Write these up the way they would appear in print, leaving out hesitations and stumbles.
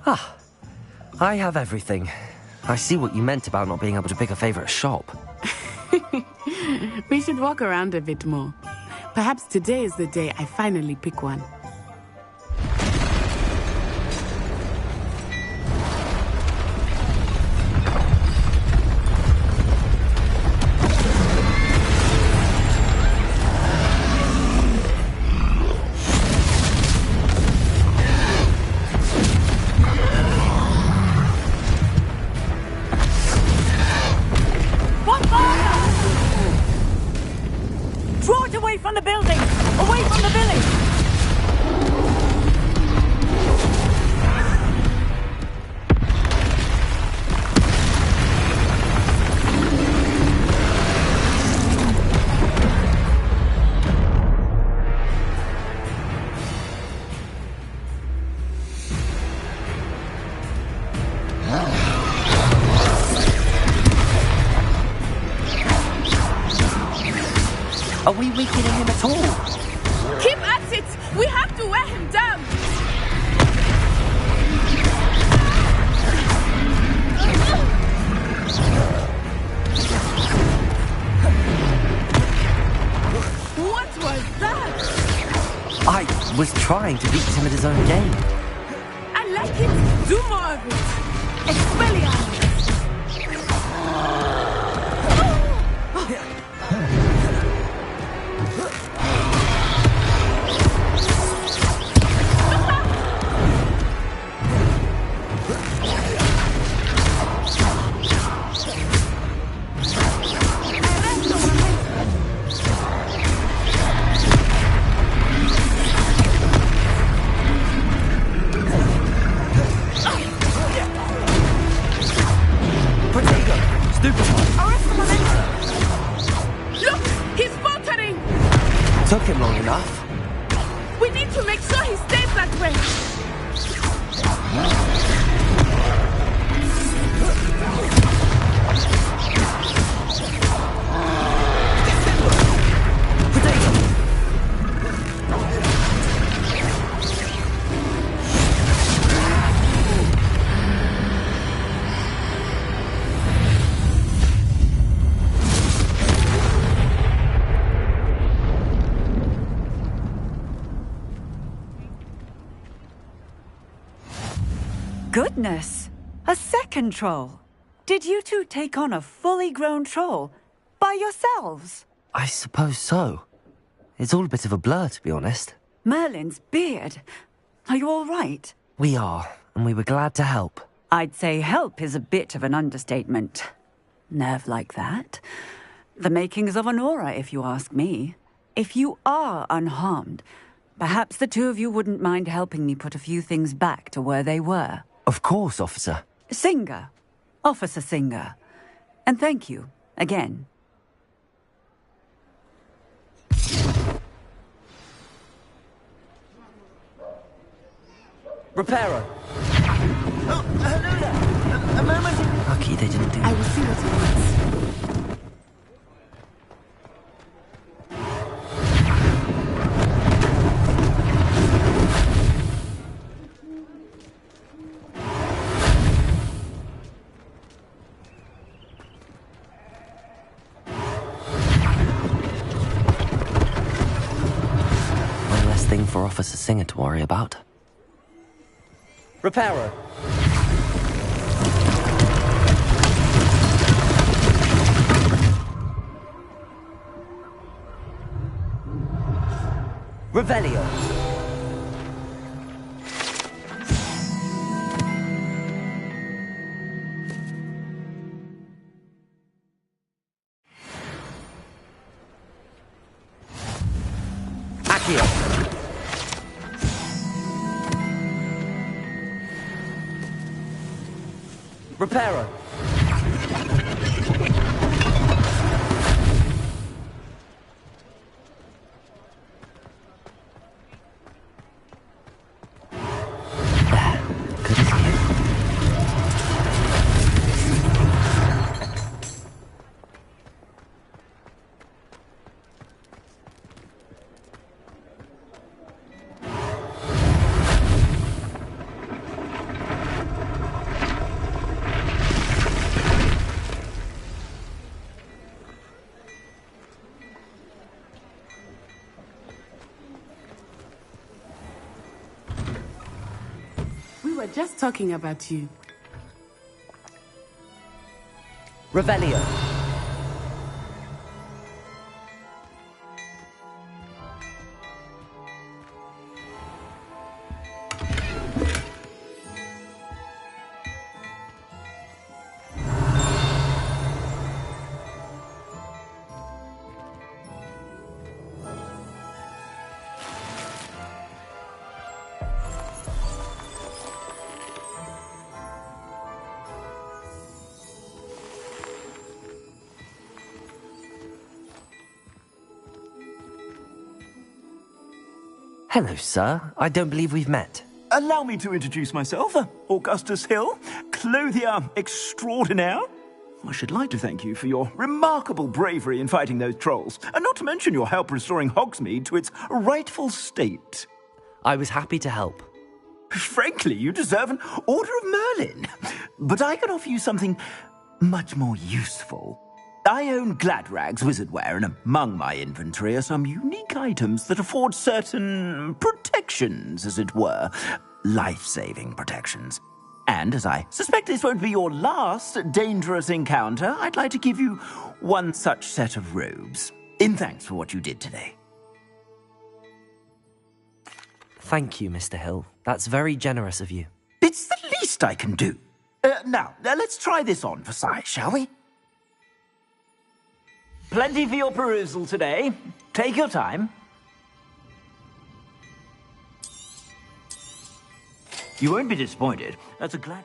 Ah, I have everything. I see what you meant about not being able to pick a favorite shop. We should walk around a bit more. Perhaps today is the day I finally pick one. From the building! Away from the village! Are we weakening him at all? Keep at it! We have to wear him down! What was that? I was trying to beat him at his own game. I like it! Do more of it! Expelliarmus! Took him long enough. We need to make sure he stays that way. Goodness! A second troll! Did you two take on a fully grown troll? By yourselves? I suppose so. It's all a bit of a blur, to be honest. Merlin's beard. Are you all right? We are, and we were glad to help. I'd say help is a bit of an understatement. Nerve like that. The makings of an aura, if you ask me. If you are unharmed, perhaps the two of you wouldn't mind helping me put a few things back to where they were. Of course, officer. Singer. Officer Singer. And thank you, again. Reparo. Oh, hello there. A moment. Lucky they didn't do I that. will see what he wants. Thing for Officer Singer to worry about. Reparo. Revelio. Accio. Reparo. Good as new. We were just talking about you. Revelio. Hello, sir. I don't believe we've met. Allow me to introduce myself, Augustus Hill, clothier extraordinaire. I should like to thank you for your remarkable bravery in fighting those trolls, and not to mention your help restoring Hogsmeade to its rightful state. I was happy to help. Frankly, you deserve an Order of Merlin. But I can offer you something much more useful. I own Gladrag's wizardware, and among my inventory are some unique items that afford certain protections, as it were. Life-saving protections. And as I suspect this won't be your last dangerous encounter, I'd like to give you one such set of robes, in thanks for what you did today. Thank you, Mr. Hill. That's very generous of you. It's the least I can do. Now, let's try this on for size, shall we? Plenty for your perusal today. Take your time. You won't be disappointed. That's a glad...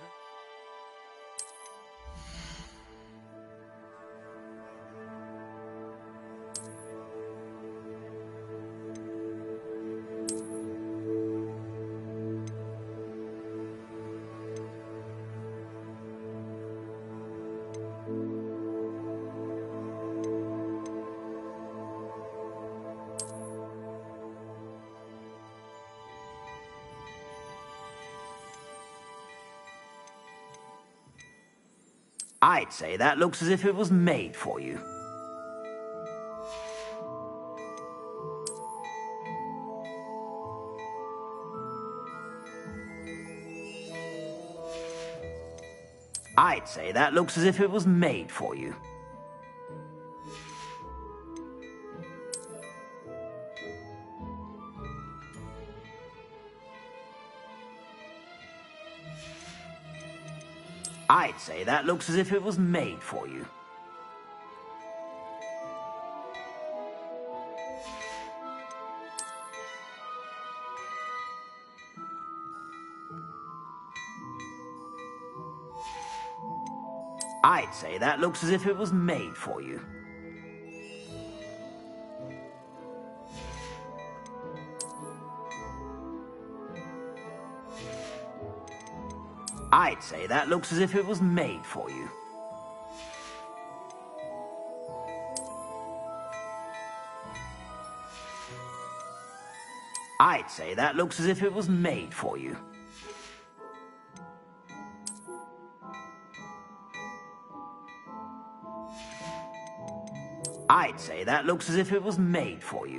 I'd say that looks as if it was made for you. I'd say that looks as if it was made for you. I'd say that looks as if it was made for you. I'd say that looks as if it was made for you. I'd say that looks as if it was made for you. I'd say that looks as if it was made for you. I'd say that looks as if it was made for you.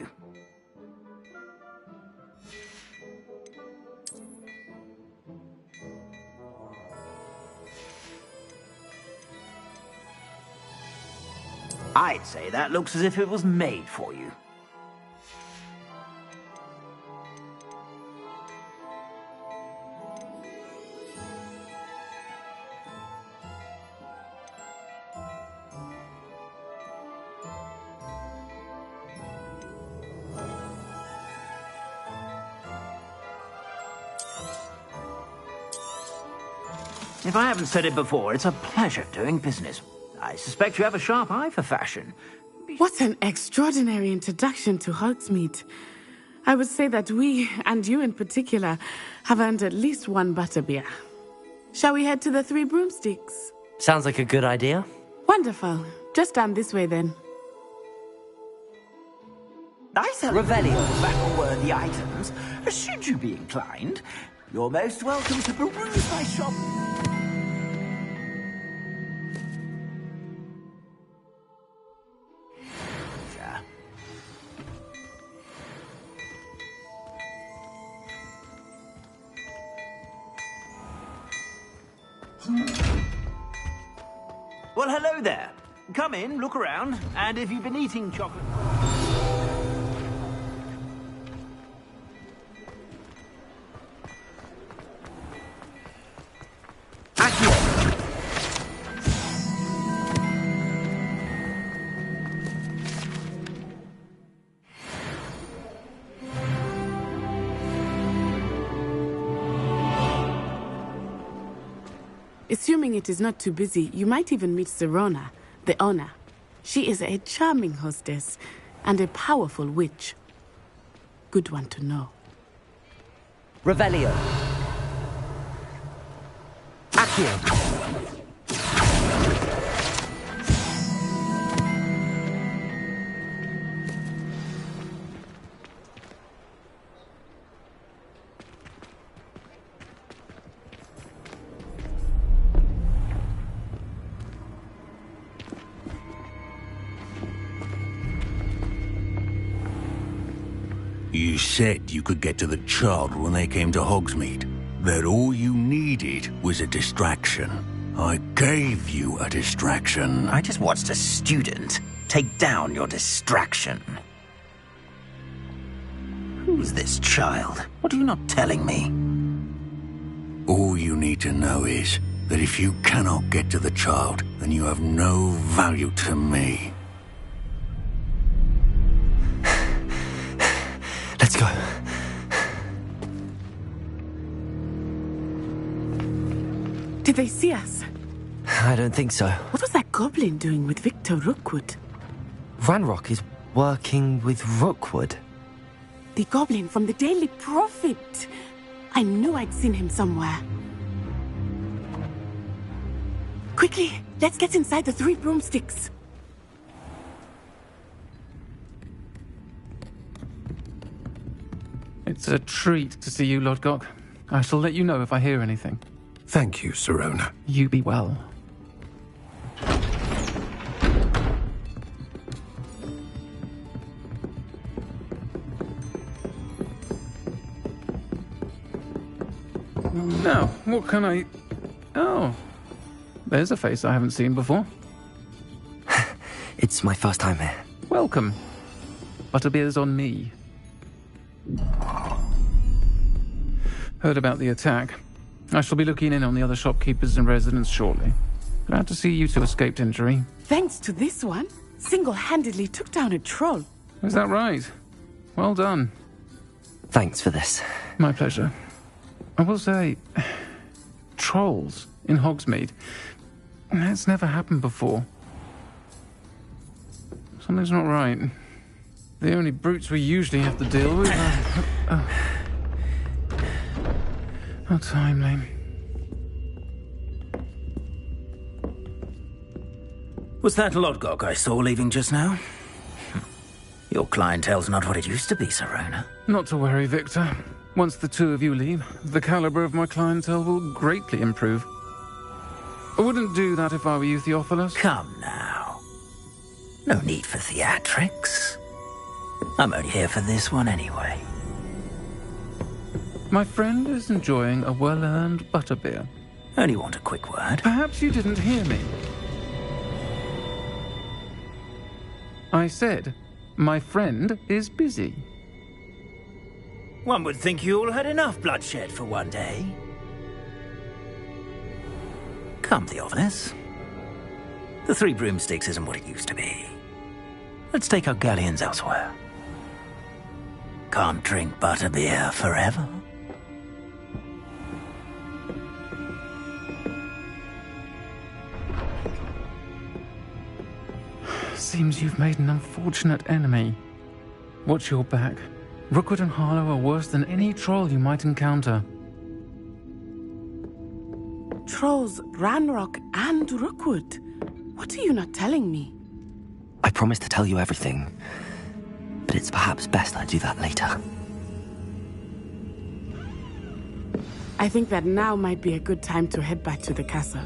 I'd say that looks as if it was made for you. If I haven't said it before, it's a pleasure doing business. I suspect you have a sharp eye for fashion. What an extraordinary introduction to Hogsmeade. I would say that we, and you in particular, have earned at least one butterbeer. Shall we head to the Three Broomsticks? Sounds like a good idea. Wonderful. Just down this way then. I sell Revelio. battle-worthy items. Should you be inclined, you're most welcome to peruse my shop. Well, hello there. Come in, look around, and if you've been eating chocolate... Assuming it is not too busy, you might even meet Sirona, the owner. She is a charming hostess and a powerful witch. Good one to know. Revelio. Accio. You said you could get to the child when they came to Hogsmeade. That all you needed was a distraction. I gave you a distraction. I just watched a student take down your distraction. Who's this child? What are you not telling me? All you need to know is that if you cannot get to the child, then you have no value to me. Let's go. Did they see us? I don't think so. What was that goblin doing with Victor Rookwood? Ranrock is working with Rookwood. The goblin from the Daily Prophet. I knew I'd seen him somewhere. Quickly, let's get inside the three broomsticks. It's a treat to see you, Lodgok. I shall let you know if I hear anything. Thank you, Sirona. You be well. Now, what can I... Oh, there's a face I haven't seen before. It's my first time here. Welcome. Butterbeer's on me. Heard about the attack. I shall be looking in on the other shopkeepers and residents shortly. Glad to see you two escaped injury. Thanks to this one, single-handedly took down a troll. Is that right? Well done. Thanks for this. My pleasure. I will say, trolls in Hogsmeade. That's never happened before. Something's not right. The only brutes we usually have to deal with are... How timely. Was that Lodgok I saw leaving just now? Your clientele's not what it used to be, Sirona. Not to worry, Victor. Once the two of you leave, the caliber of my clientele will greatly improve. I wouldn't do that if I were you, Theophilus. Come now. No need for theatrics. I'm only here for this one anyway. My friend is enjoying a well-earned butterbeer. Only want a quick word. Perhaps you didn't hear me. I said, my friend is busy. One would think you all had enough bloodshed for one day. Come, Theophilus. The Three Broomsticks isn't what it used to be. Let's take our galleons elsewhere. Can't drink butterbeer forever. Seems you've made an unfortunate enemy. Watch your back. Rookwood and Harlow are worse than any troll you might encounter. Trolls, Ranrock, and Rookwood. What are you not telling me? I promised to tell you everything, but it's perhaps best I do that later. I think that now might be a good time to head back to the castle.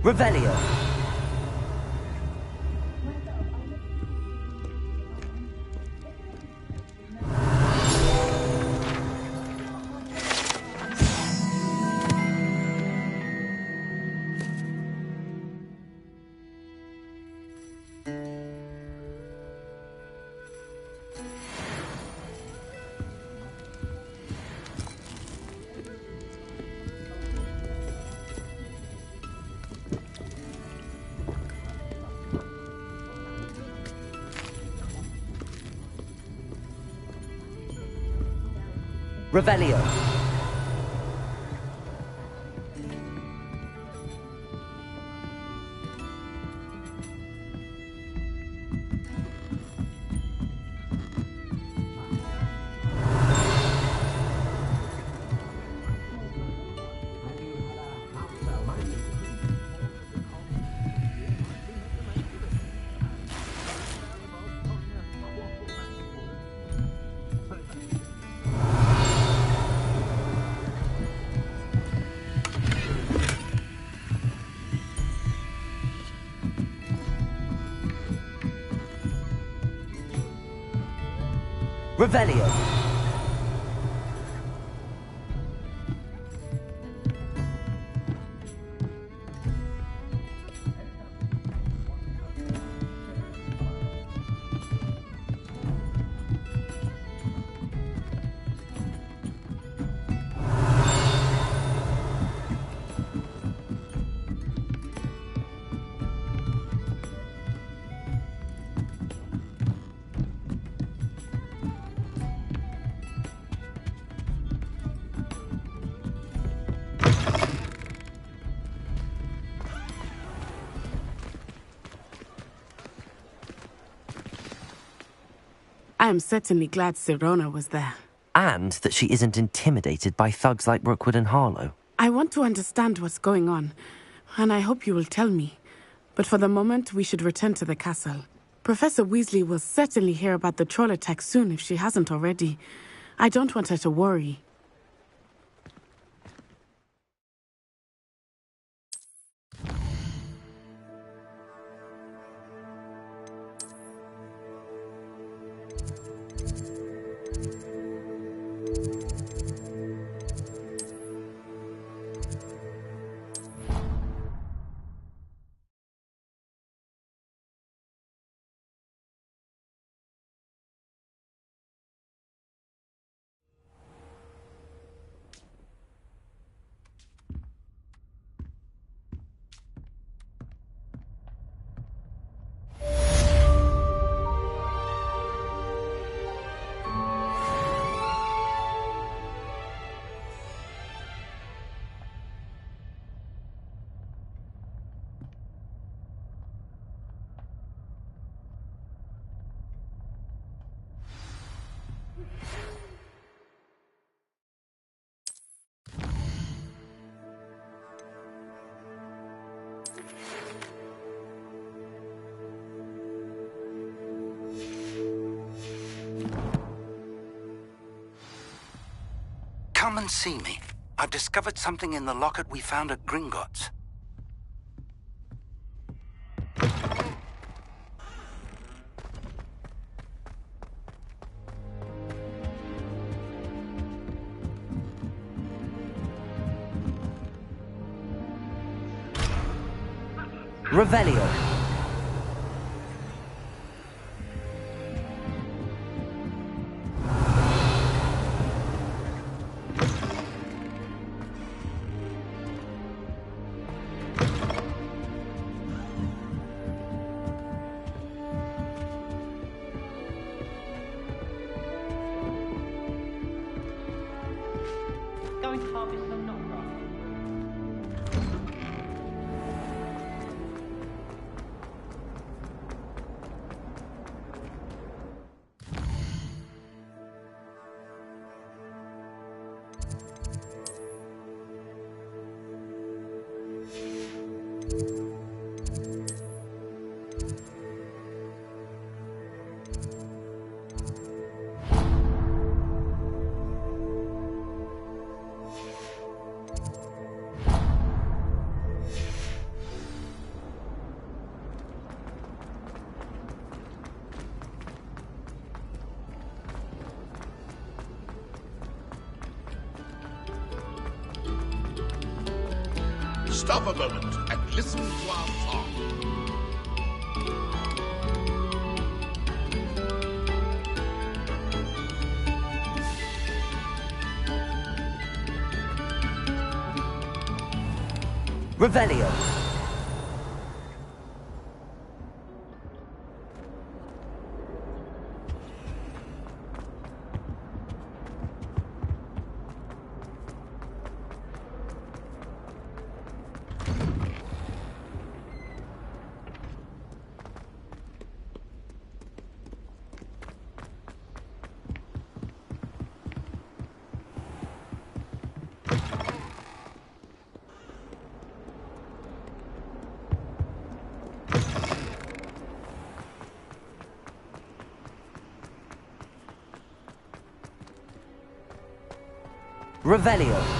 Revelio. Revelio. Revelio. I am certainly glad Sirona was there. And that she isn't intimidated by thugs like Rookwood and Harlow. I want to understand what's going on, and I hope you will tell me. But for the moment, we should return to the castle. Professor Weasley will certainly hear about the troll attack soon if she hasn't already. I don't want her to worry. Come and see me. I've discovered something in the locket we found at Gringotts. Revelio. Going to harvest some not right. Stop a moment and listen to our song. Revelio. Revelio.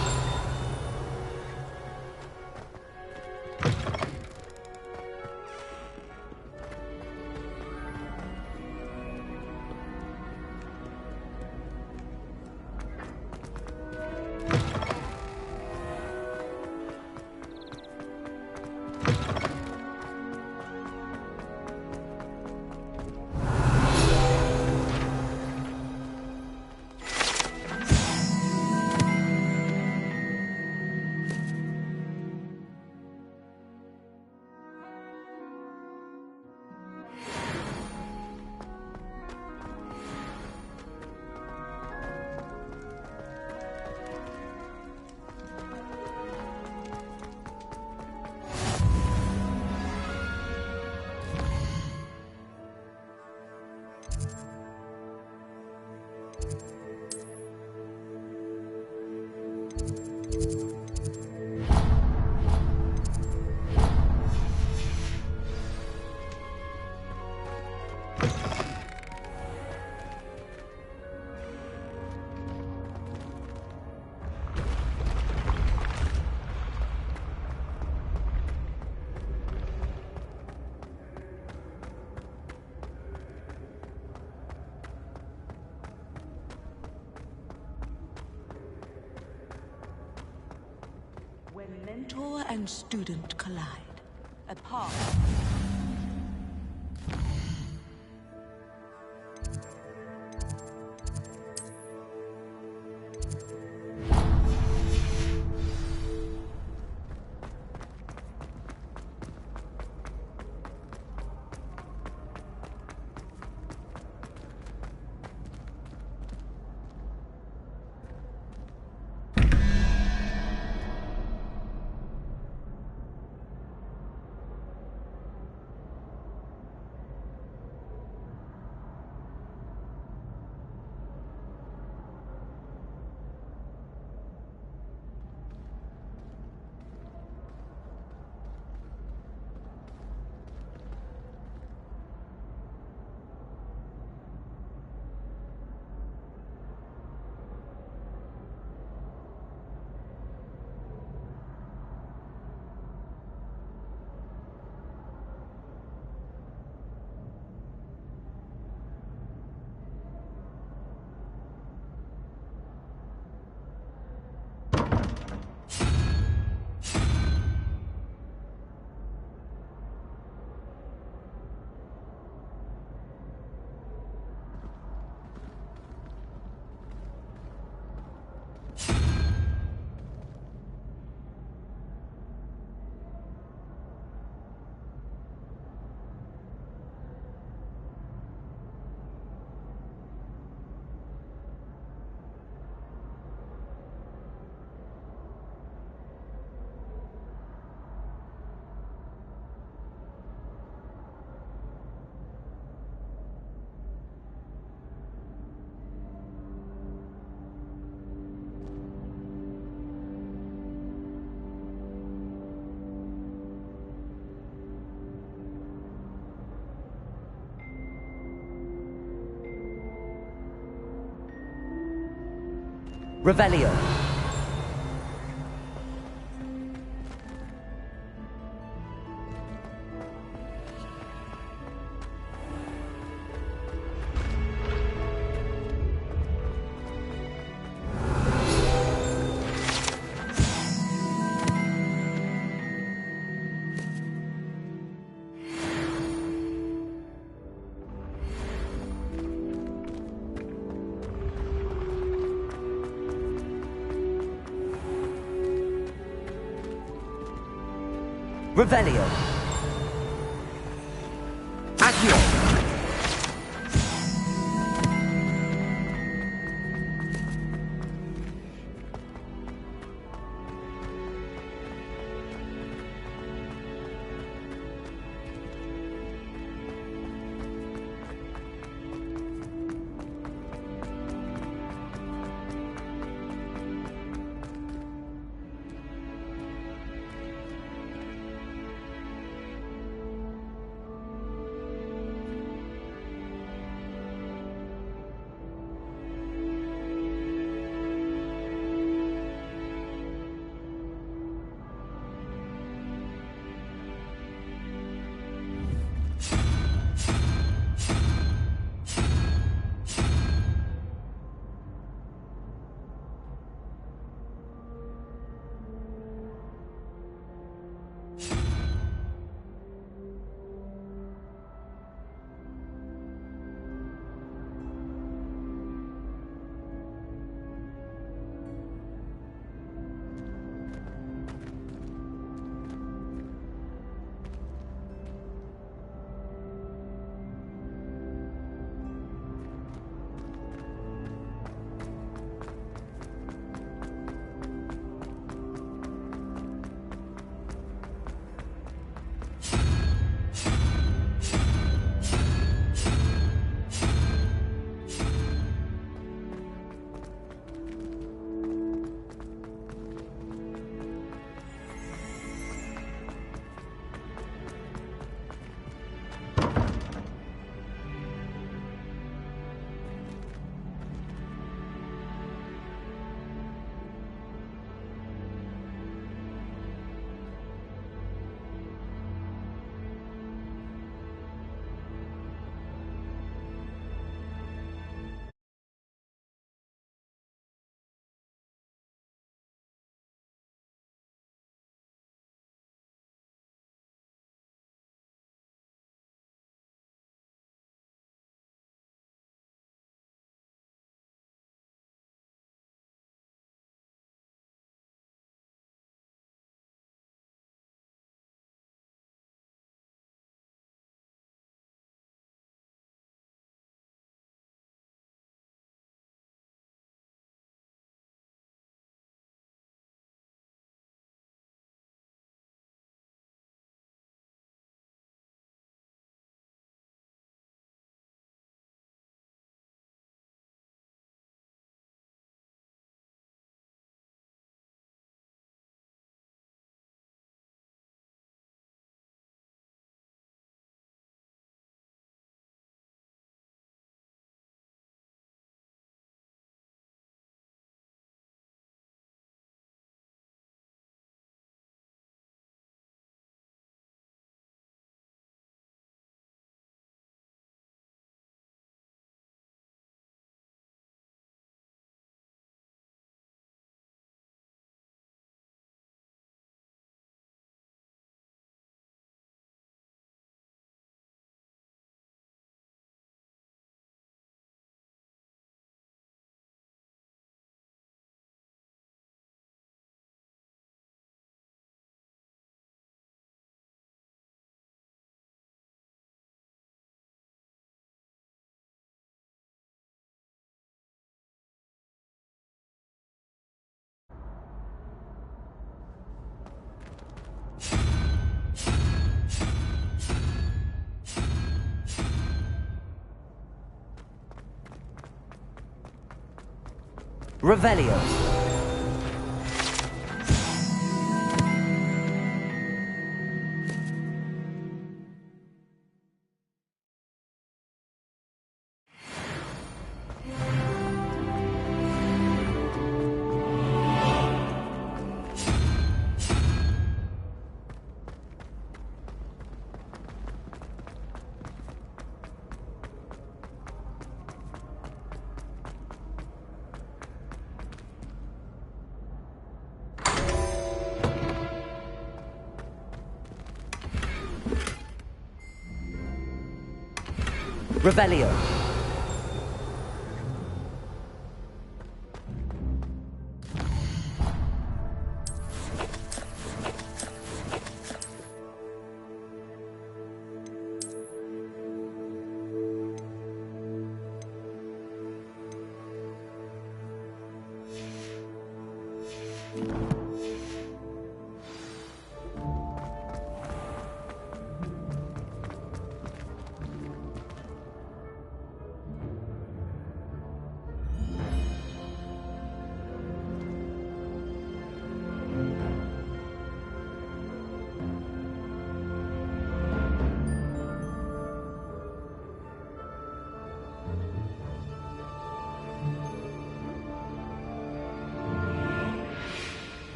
When mentor and student collide, a path. Revelio. Revelio. Accio. Revelio. Revelio.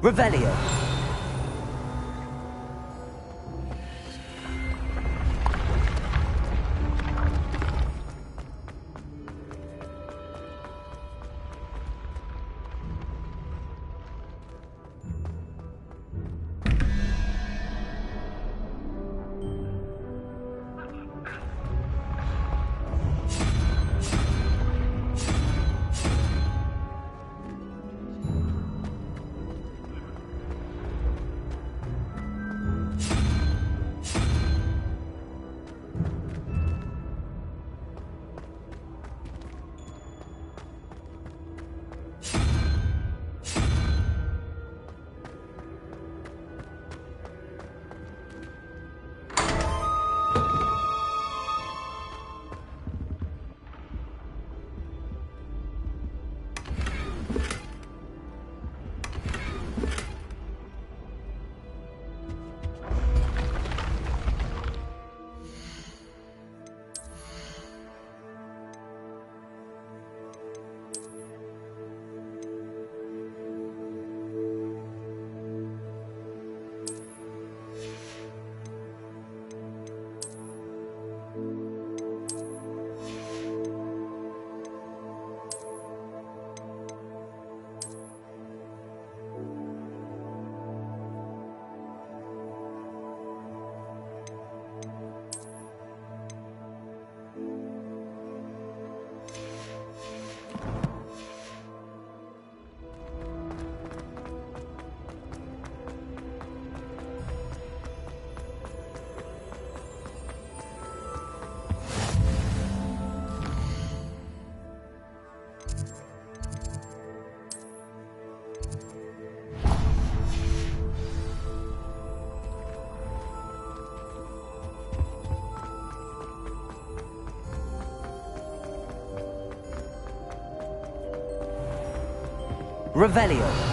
Revelio. Revelio.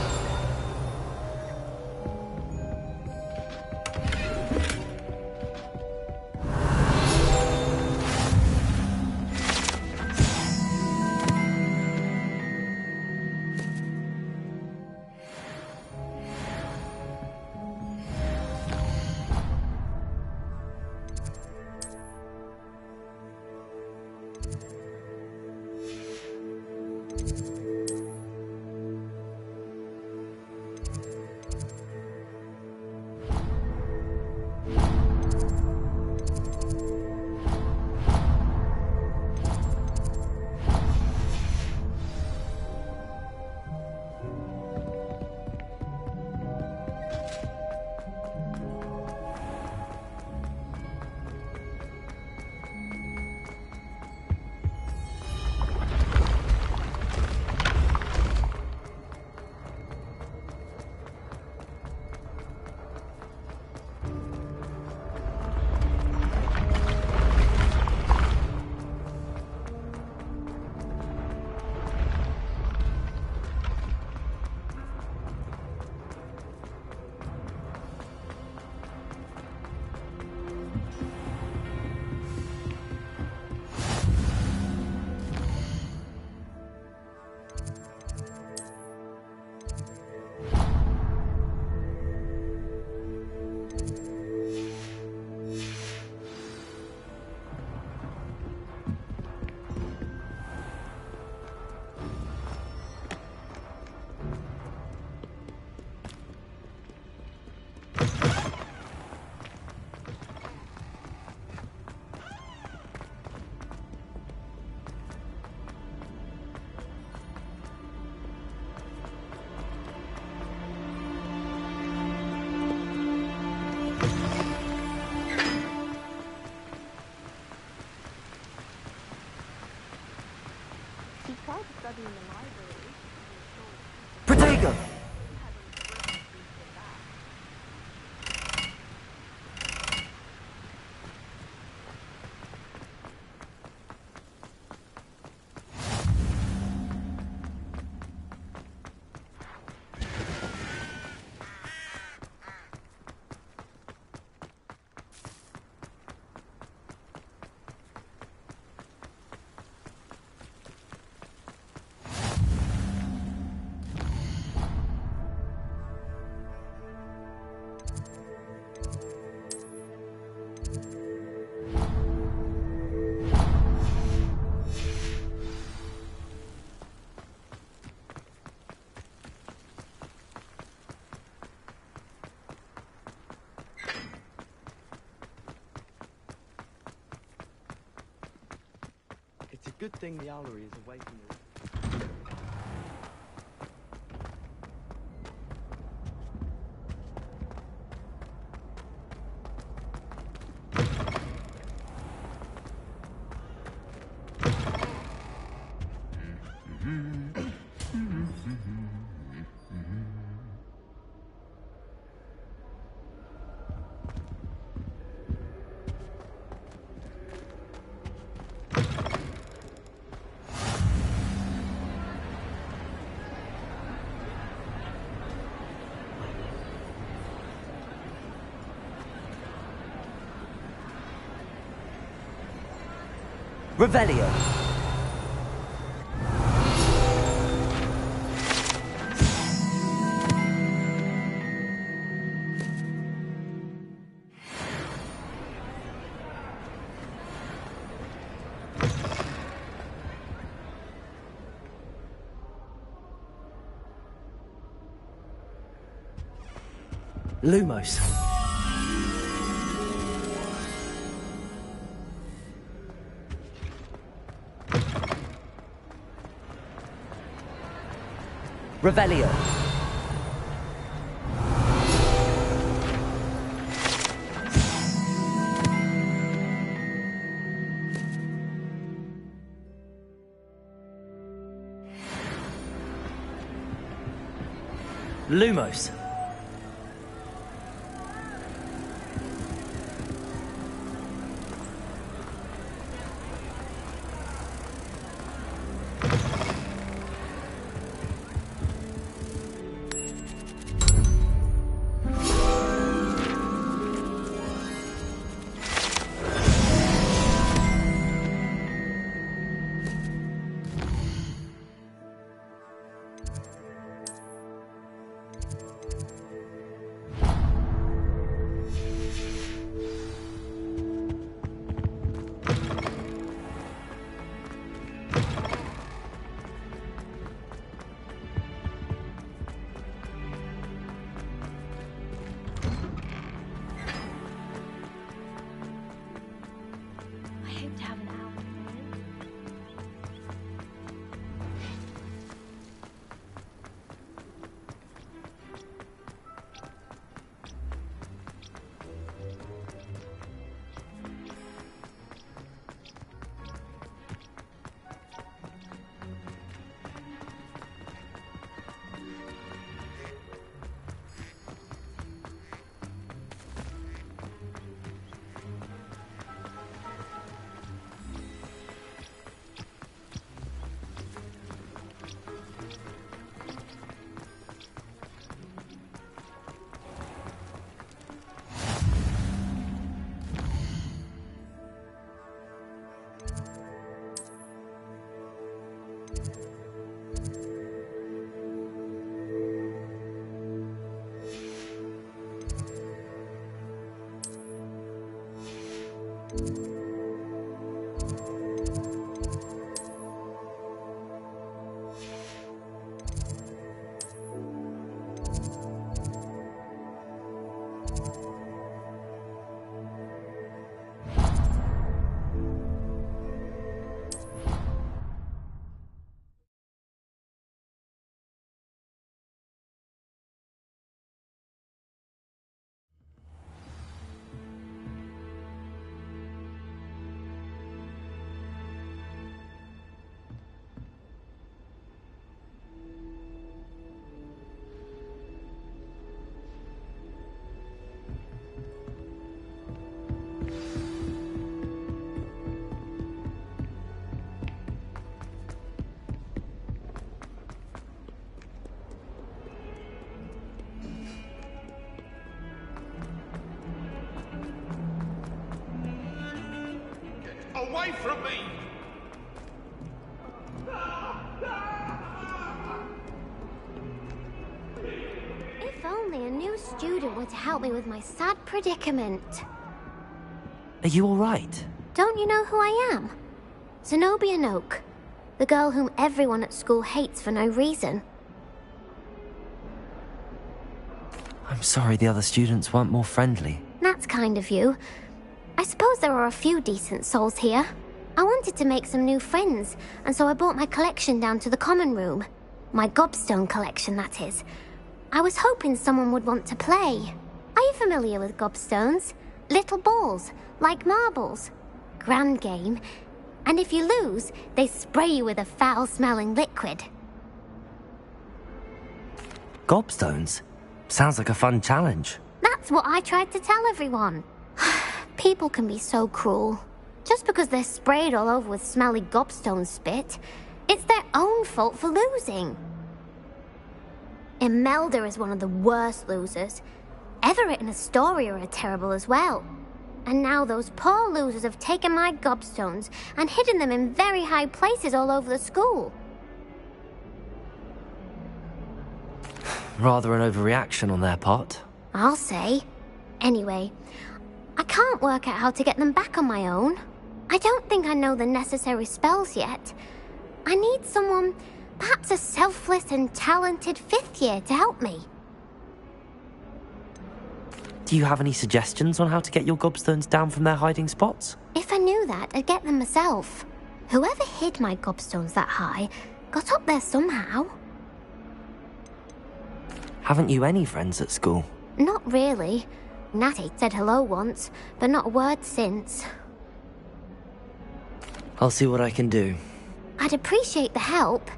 Good thing the owlery is away from the... Revelio. Lumos. Revelio. Lumos. Away from me! If only a new student were to help me with my sad predicament. Are you alright? Don't you know who I am? Zenobia Noak, the girl whom everyone at school hates for no reason. I'm sorry the other students weren't more friendly. That's kind of you. I suppose there are a few decent souls here. I wanted to make some new friends, and so I brought my collection down to the common room. My gobstone collection, that is. I was hoping someone would want to play. Are you familiar with gobstones? Little balls, like marbles. Grand game. And if you lose, they spray you with a foul-smelling liquid. Gobstones? Sounds like a fun challenge. That's what I tried to tell everyone. People can be so cruel. Just because they're sprayed all over with smelly gobstone spit, it's their own fault for losing. Imelda is one of the worst losers. Everett and Astoria are terrible as well. And now those poor losers have taken my gobstones and hidden them in very high places all over the school. Rather an overreaction on their part. I'll say. Anyway, I can't work out how to get them back on my own. I don't think I know the necessary spells yet. I need someone, perhaps a selfless and talented 5th year to help me. Do you have any suggestions on how to get your gobstones down from their hiding spots? If I knew that, I'd get them myself. Whoever hid my gobstones that high got up there somehow. Haven't you any friends at school? Not really. Natty said hello once, but not a word since. I'll see what I can do. I'd appreciate the help.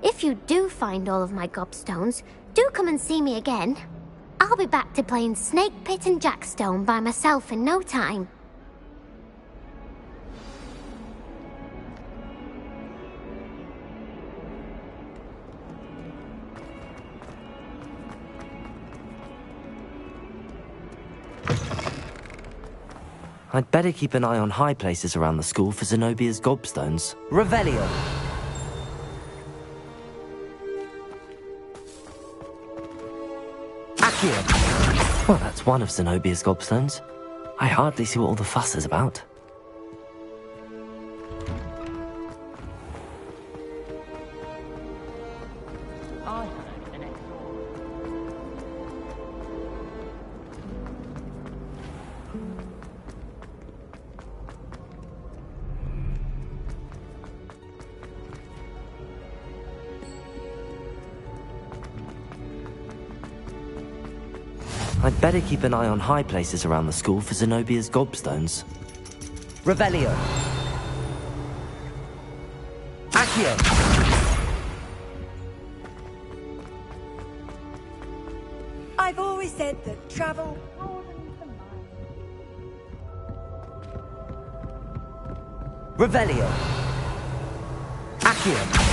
If you do find all of my gobstones, do come and see me again. I'll be back to playing Snake Pit and Jackstone by myself in no time. I'd better keep an eye on high places around the school for Zenobia's gobstones. Revelio! Accio! Well, that's one of Zenobia's gobstones. I hardly see what all the fuss is about. I'd better keep an eye on high places around the school for Zenobia's gobstones. Revelio! Accio! I've always said that travel broadens the mind. Revelio! Accio!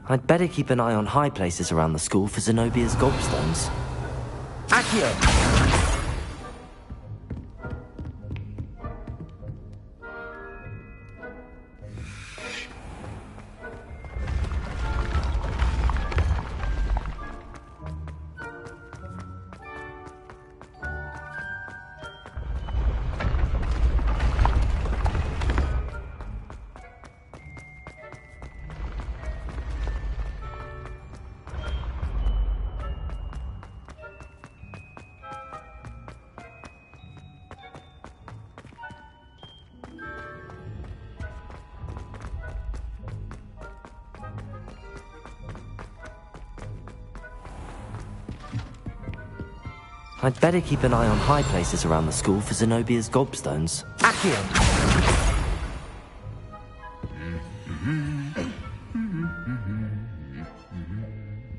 I'd better keep an eye on high places around the school for Zenobia's gobstones. Accio! I'd better keep an eye on high places around the school for Zenobia's gobstones. Accio!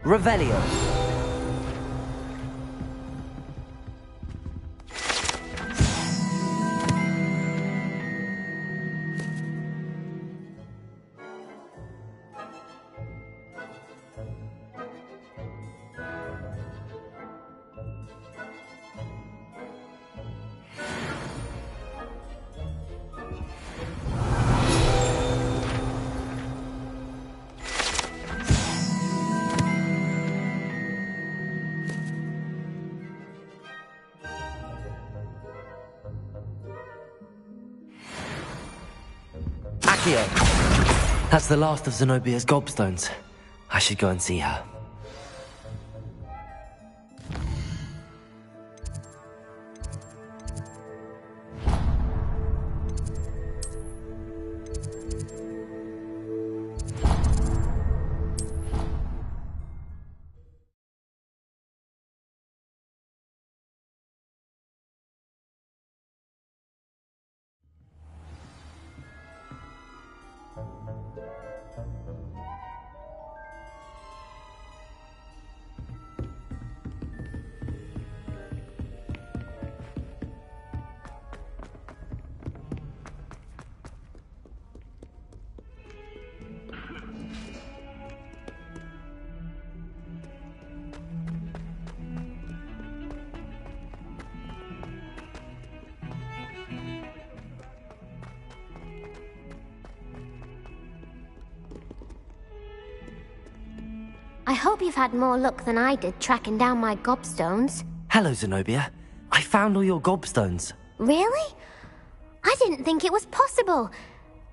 Revelio. That's the last of Zenobia's gobstones. I should go and see her. I hope you've had more luck than I did tracking down my gobstones. Hello, Zenobia. I found all your gobstones. Really? I didn't think it was possible.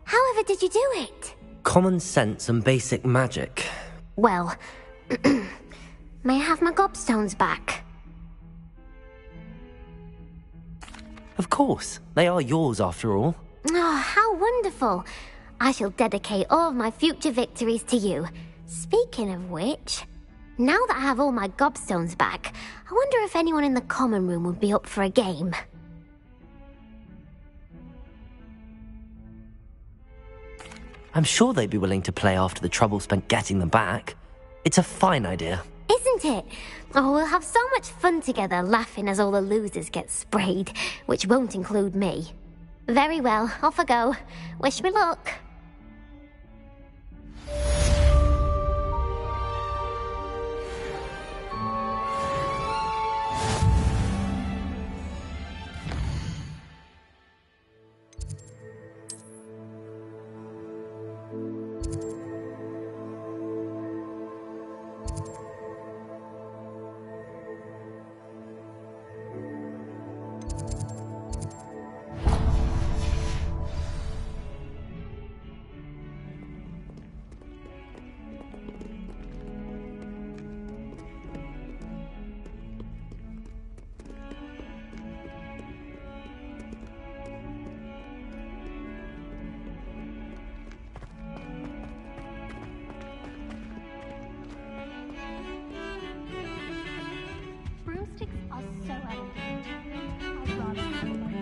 However did you do it? Common sense and basic magic. Well, may I have my gobstones back? Of course. They are yours after all. Oh, how wonderful. I shall dedicate all of my future victories to you. Speaking of which, now that I have all my gobstones back, I wonder if anyone in the common room would be up for a game. I'm sure they'd be willing to play after the trouble spent getting them back. It's a fine idea. Isn't it? Oh, we'll have so much fun together laughing as all the losers get sprayed, which won't include me. Very well, off I go. Wish me luck. Broomsticks are so elegant. I'd rather have one.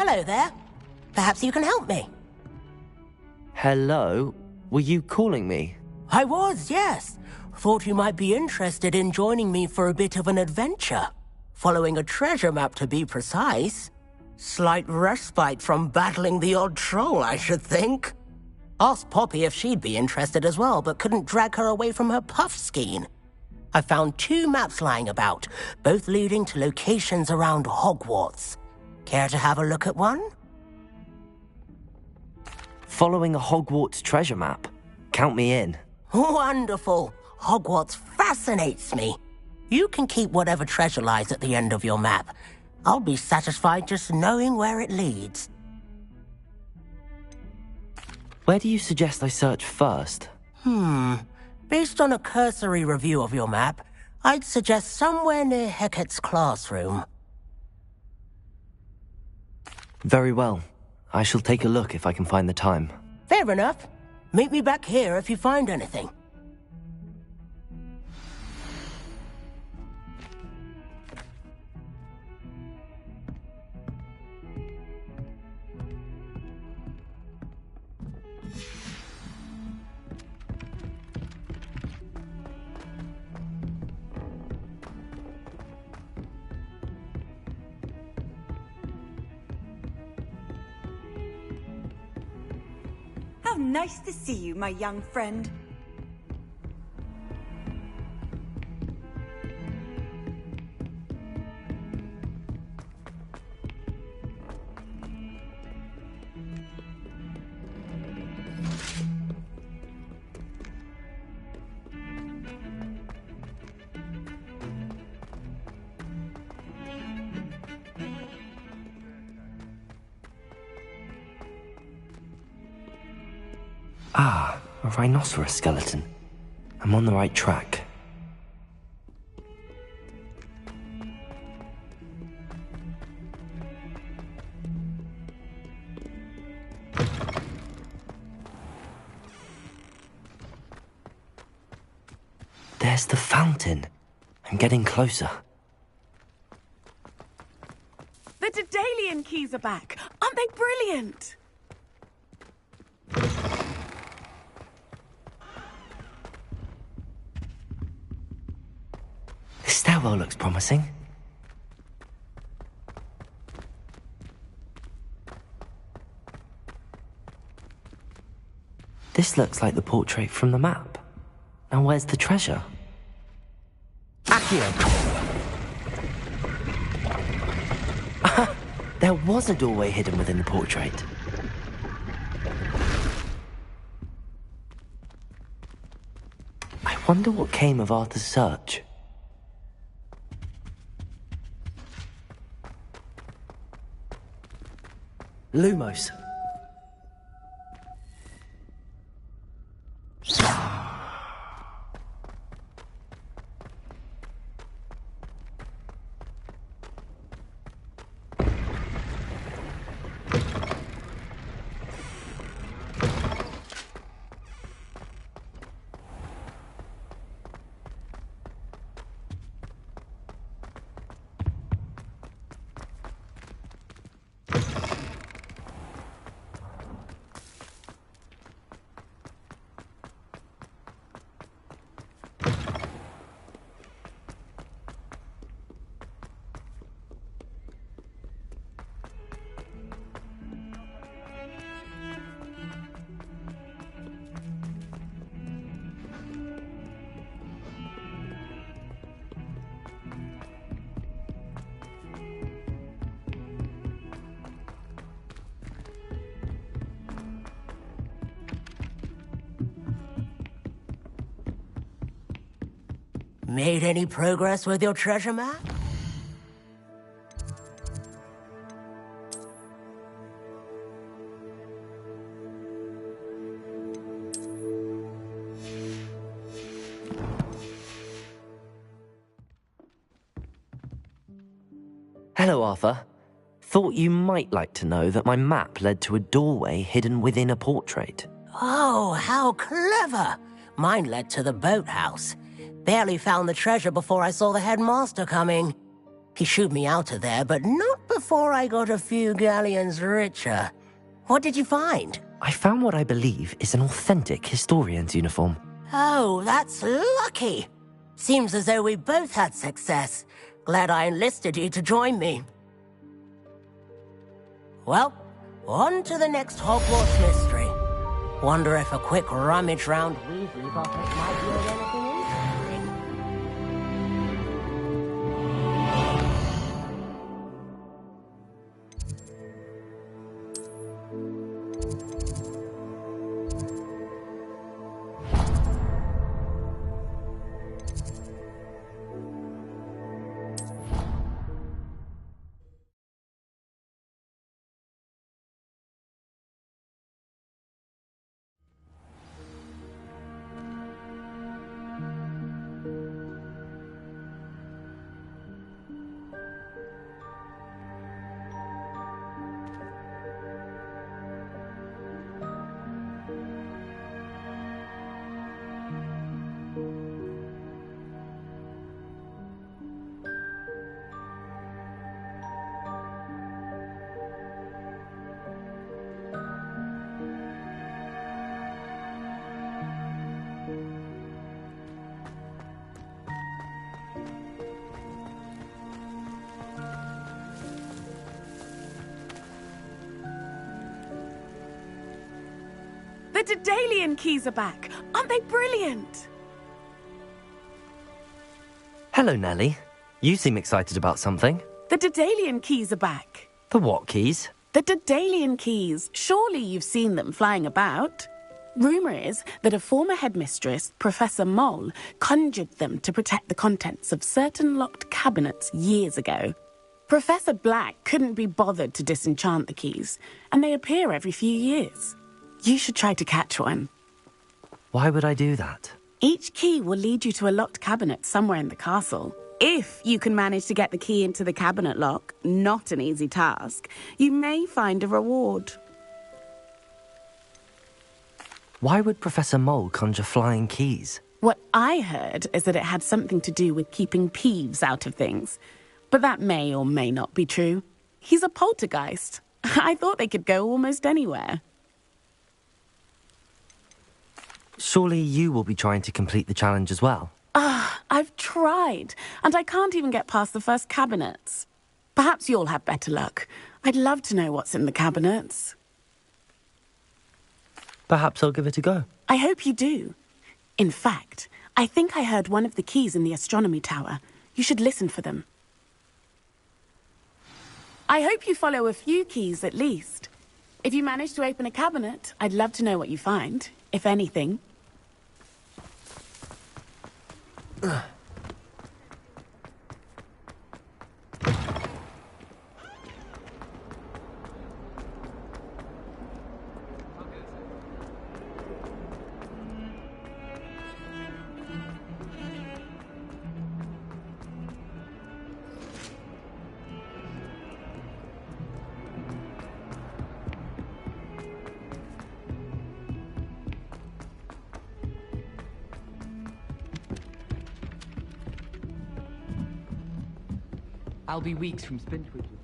Hello there. Perhaps you can help me. Hello? Were you calling me? I was, yes. Thought you might be interested in joining me for a bit of an adventure. Following a treasure map, to be precise. Slight respite from battling the odd troll, I should think. Asked Poppy if she'd be interested as well, but couldn't drag her away from her puff skein. I found 2 maps lying about, both leading to locations around Hogwarts. Care to have a look at one? Following a Hogwarts treasure map? Count me in. Wonderful. Hogwarts fascinates me. You can keep whatever treasure lies at the end of your map. I'll be satisfied just knowing where it leads. Where do you suggest I search first? Based on a cursory review of your map, I'd suggest somewhere near Hecat's classroom. Very well. I shall take a look if I can find the time. Fair enough. Meet me back here if you find anything. How nice to see you, my young friend. Ah, a rhinoceros skeleton. I'm on the right track. There's the fountain. I'm getting closer. The Daedalian keys are back. Aren't they brilliant? This stairwell looks promising. This looks like the portrait from the map. Now where's the treasure? Accio! There was a doorway hidden within the portrait. I wonder what came of Arthur's search. Lumos. Made any progress with your treasure map? Hello, Arthur. Thought you might like to know that my map led to a doorway hidden within a portrait. Oh, how clever! Mine led to the boathouse. Barely found the treasure before I saw the headmaster coming. He shooed me out of there, but not before I got a few galleons richer. What did you find? I found what I believe is an authentic historian's uniform. Oh, that's lucky. Seems as though we both had success. Glad I enlisted you to join me. Well, on to the next Hogwarts mystery. Wonder if a quick rummage round Weasley's office might yield anything interesting. The Daedalian keys are back. Aren't they brilliant? Hello, Nellie. You seem excited about something. The Daedalian keys are back. The what keys? The Daedalian keys. Surely you've seen them flying about. Rumour is that a former headmistress, Professor Mole, conjured them to protect the contents of certain locked cabinets years ago. Professor Black couldn't be bothered to disenchant the keys, and they appear every few years. You should try to catch one. Why would I do that? Each key will lead you to a locked cabinet somewhere in the castle. If you can manage to get the key into the cabinet lock, not an easy task, you may find a reward. Why would Professor Mole conjure flying keys? What I heard is that it had something to do with keeping Peeves out of things. But that may or may not be true. He's a poltergeist. I thought they could go almost anywhere. Surely you will be trying to complete the challenge as well. I've tried, and I can't even get past the first cabinets. Perhaps you'll have better luck. I'd love to know what's in the cabinets. Perhaps I'll give it a go. I hope you do. In fact, I think I heard one of the keys in the astronomy tower. You should listen for them. I hope you follow a few keys at least. If you manage to open a cabinet, I'd love to know what you find, if anything. I'll be weeks from Spintwidget.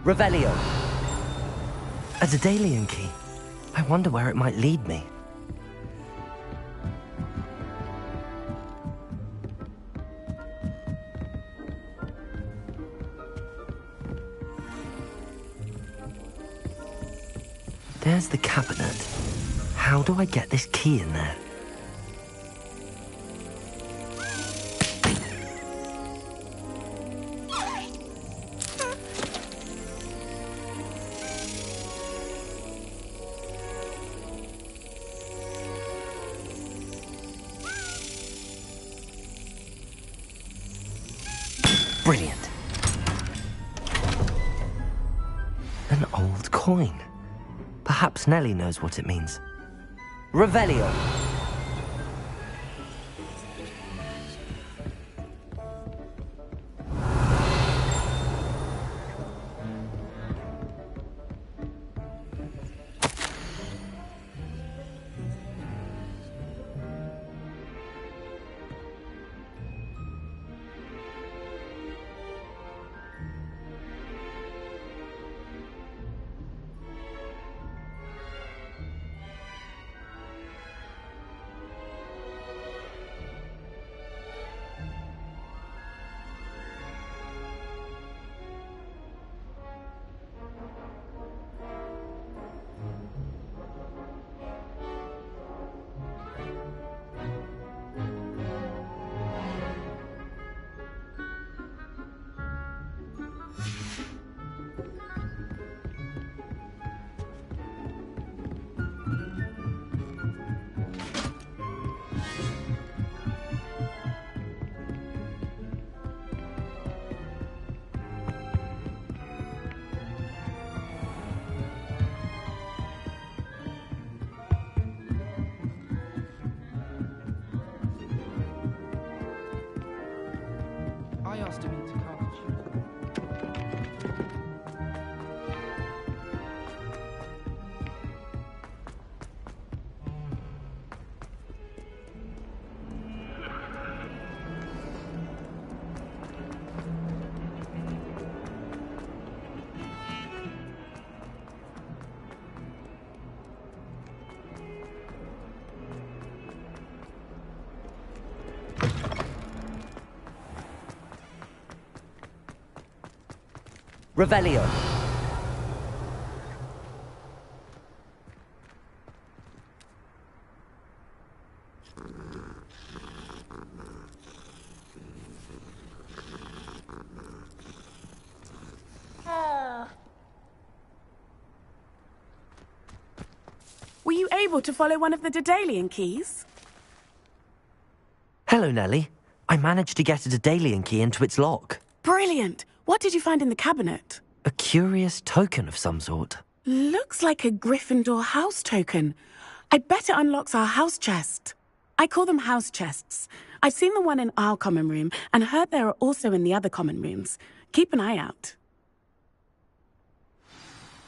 Revelio. A Daedalian key. I wonder where it might lead me. There's the cabinet. How do I get this key in there? Brilliant. An old coin. Perhaps Nellie knows what it means. Revelio. I asked him into college. Revelio. Were you able to follow one of the Daedalian keys? Hello, Nellie. I managed to get a Daedalian key into its lock. Brilliant! What did you find in the cabinet? A curious token of some sort. Looks like a Gryffindor house token. I bet it unlocks our house chest. I call them house chests. I've seen the one in our common room and heard there are also in the other common rooms. Keep an eye out.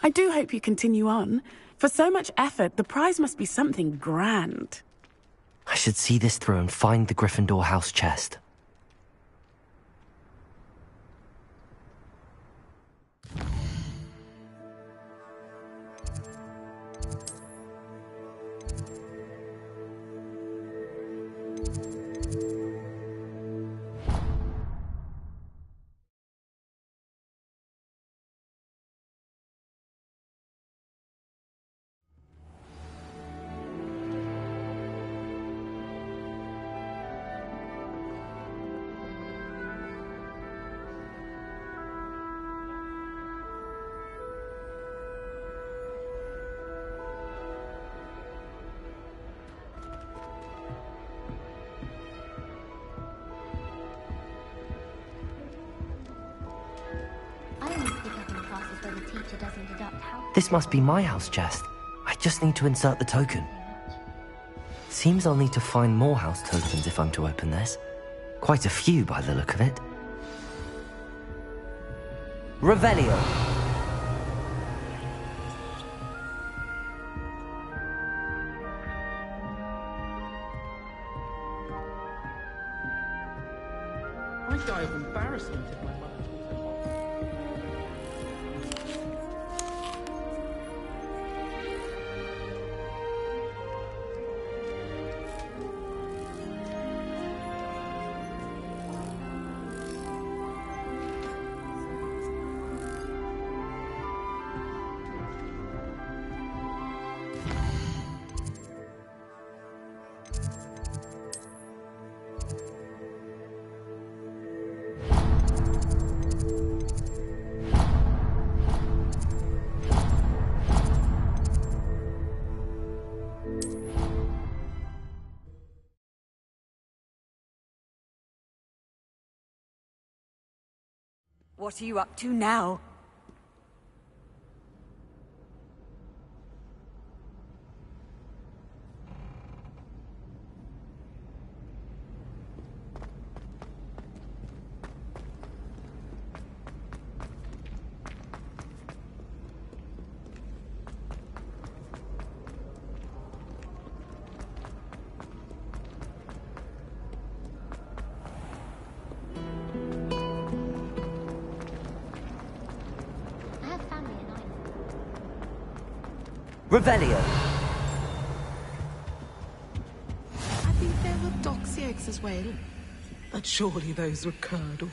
I do hope you continue on. For so much effort, the prize must be something grand. I should see this through and find the Gryffindor house chest. This must be my house chest. I just need to insert the token. Seems I'll need to find more house tokens if I'm to open this. Quite a few by the look of it. Revelio. I'd die of embarrassment if my mother told her. What are you up to now? Revelio. I think there were doxy eggs as well. But surely those were curdled.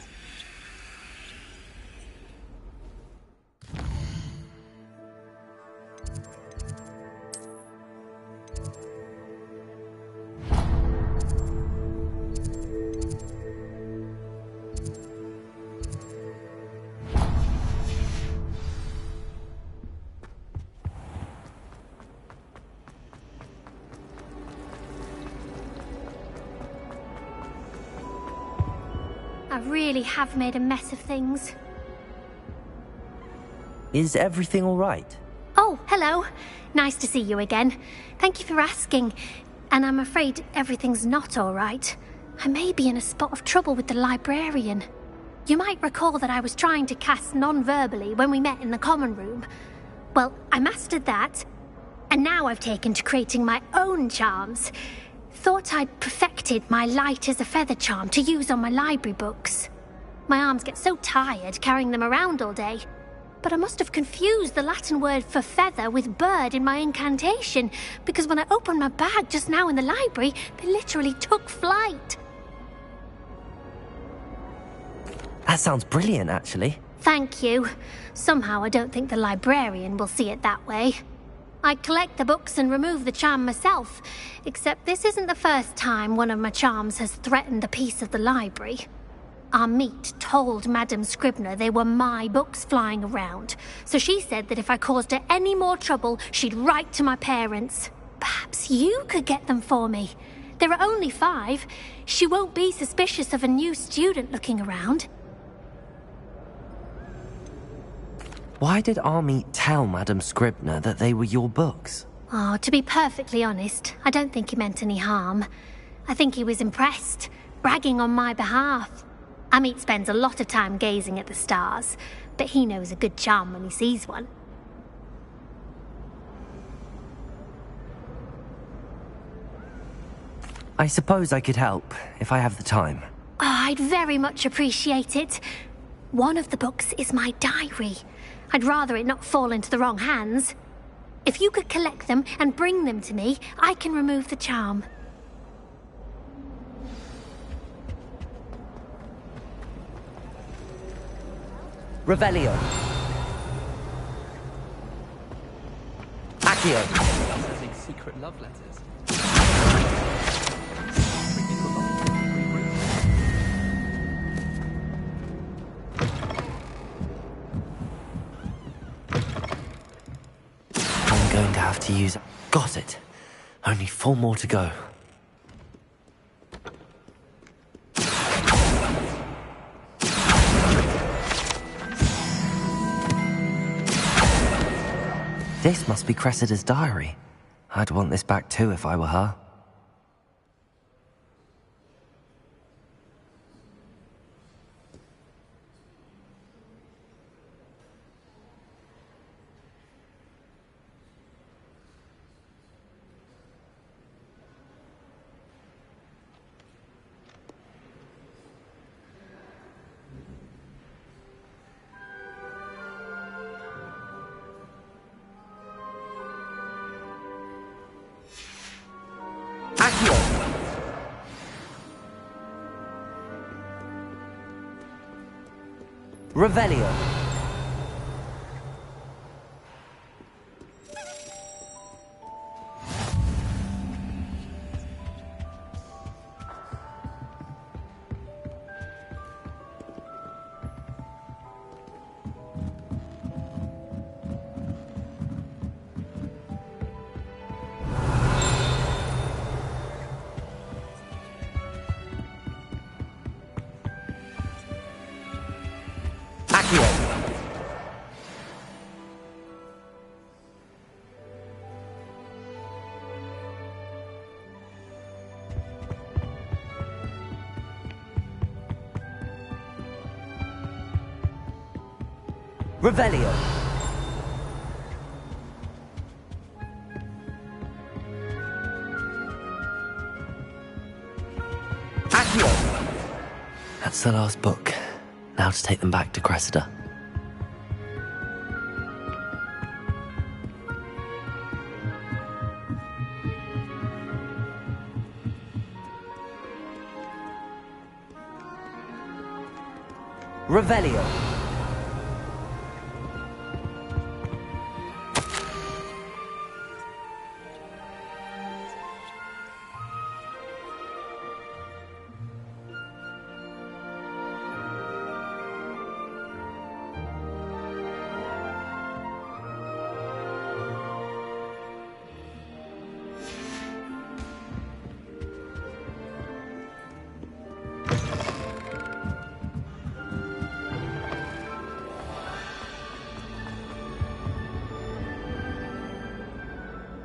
I really have made a mess of things. Is everything all right? Oh, hello. Nice to see you again. Thank you for asking. And I'm afraid everything's not all right. I may be in a spot of trouble with the librarian. You might recall that I was trying to cast non-verbally when we met in the common room. Well, I mastered that. And now I've taken to creating my own charms. Thought I'd perfected my light as a feather charm to use on my library books. My arms get so tired carrying them around all day. But I must have confused the Latin word for feather with bird in my incantation, because when I opened my bag just now in the library, they literally took flight. That sounds brilliant, actually. Thank you. Somehow I don't think the librarian will see it that way. I collect the books and remove the charm myself, except this isn't the first time one of my charms has threatened a piece of the library. Our meet told Madame Scribner they were my books flying around, so she said that if I caused her any more trouble, she'd write to my parents. Perhaps you could get them for me. There are only 5. She won't be suspicious of a new student looking around. Why did Army tell Madame Scribner that they were your books? Oh, to be perfectly honest, I don't think he meant any harm. I think he was impressed, bragging on my behalf. Amit spends a lot of time gazing at the stars, but he knows a good charm when he sees one. I suppose I could help, if I have the time. Oh, I'd very much appreciate it. One of the books is my diary. I'd rather it not fall into the wrong hands. If you could collect them and bring them to me, I can remove the charm. Revelio. Accio. Sending secret love letters. I'm going to have to use... Got it. Only 4 more to go. This must be Cressida's diary. I'd want this back too if I were her. Revelio. Revelio. Accio. That's the last book. Now to take them back to Cressida. Revelio.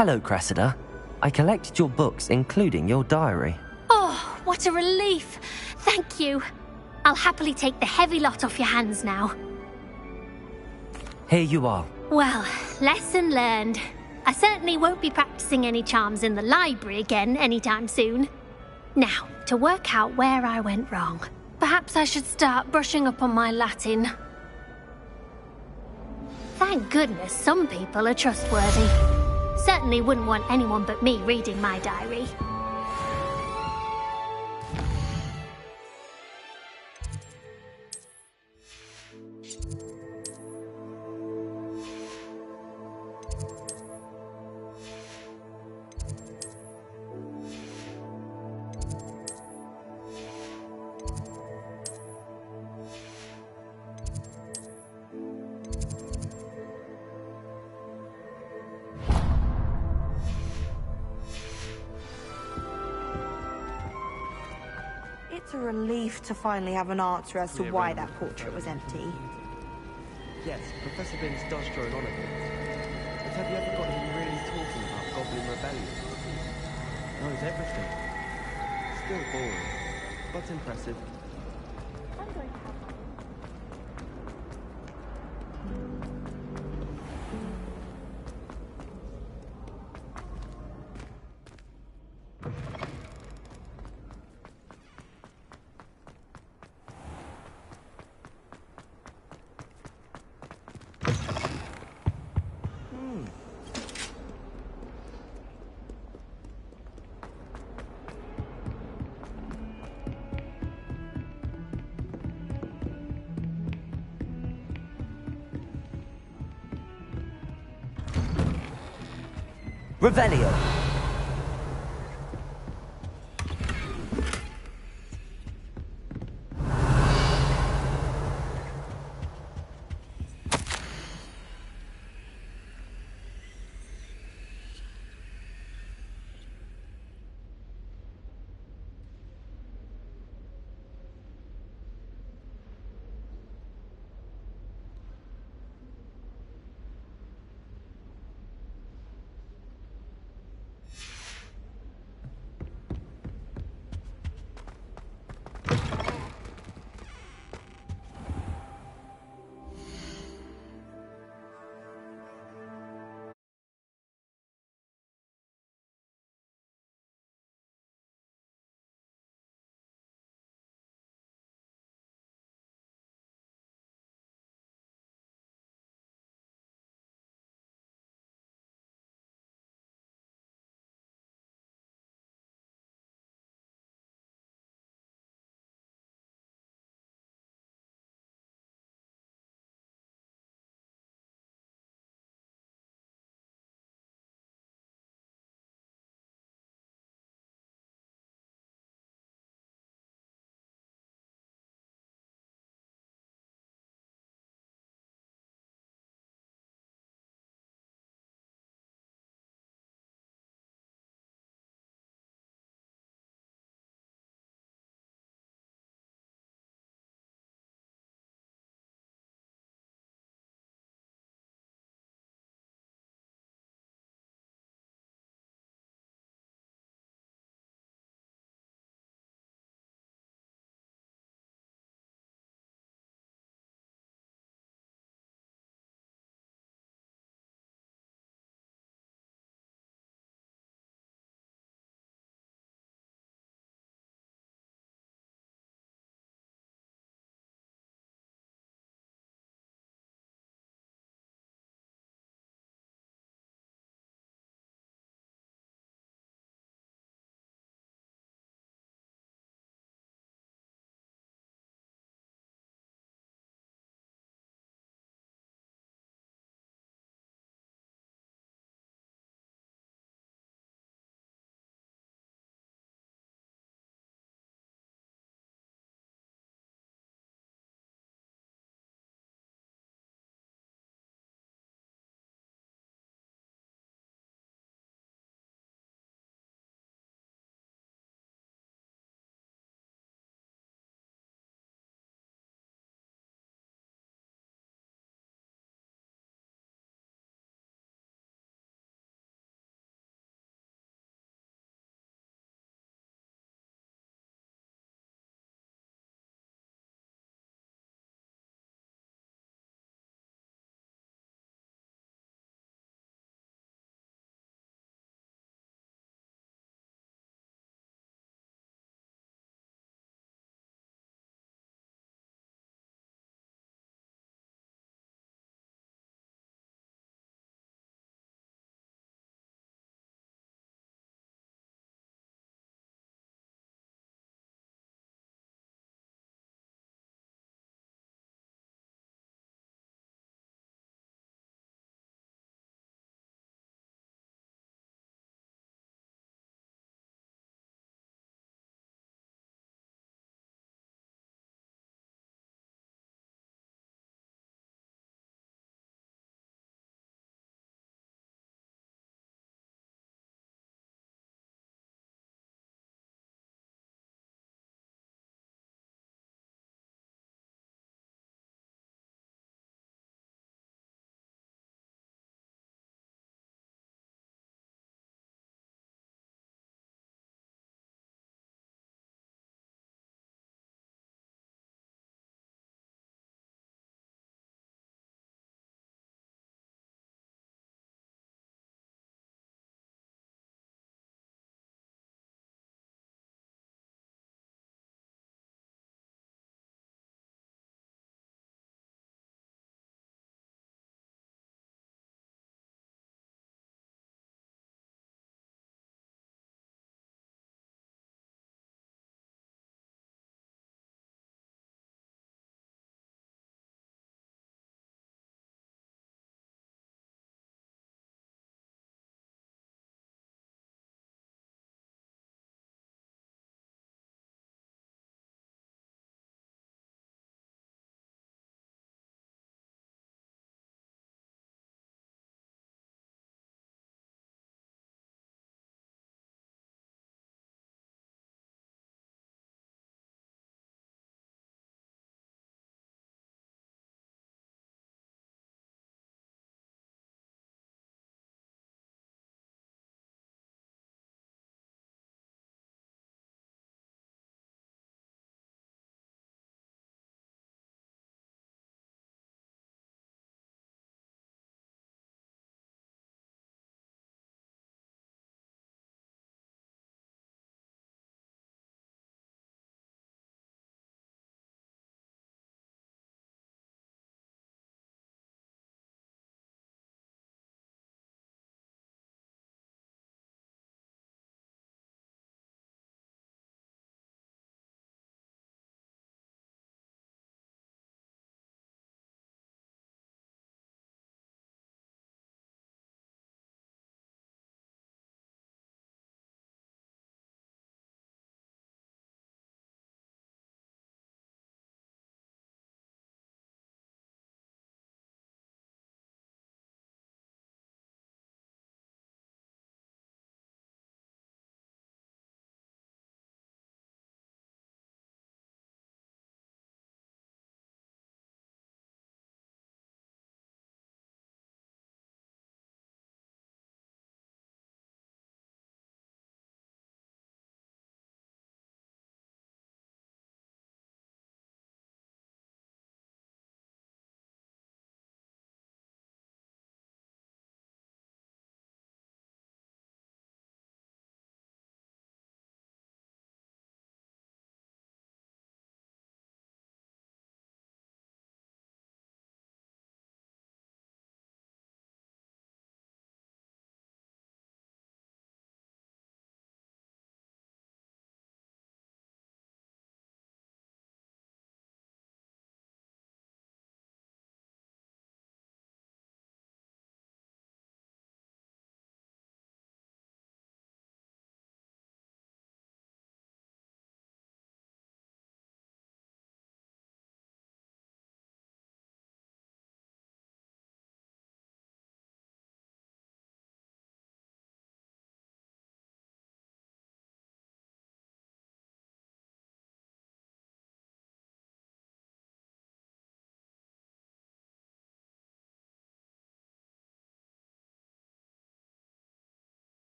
Hello, Cressida. I collected your books, including your diary. Oh, what a relief. Thank you. I'll happily take the heavy lot off your hands now. Here you are. Well, lesson learned. I certainly won't be practicing any charms in the library again anytime soon. Now, to work out where I went wrong. Perhaps I should start brushing up on my Latin. Thank goodness some people are trustworthy. Certainly wouldn't want anyone but me reading my diary. It's a relief to finally have an answer as to why that portrait was empty. Yes, Professor Binns does drone on a bit. But have you ever got him really talking about Goblin Rebellion? Knows everything. Still boring, but impressive. Revelio.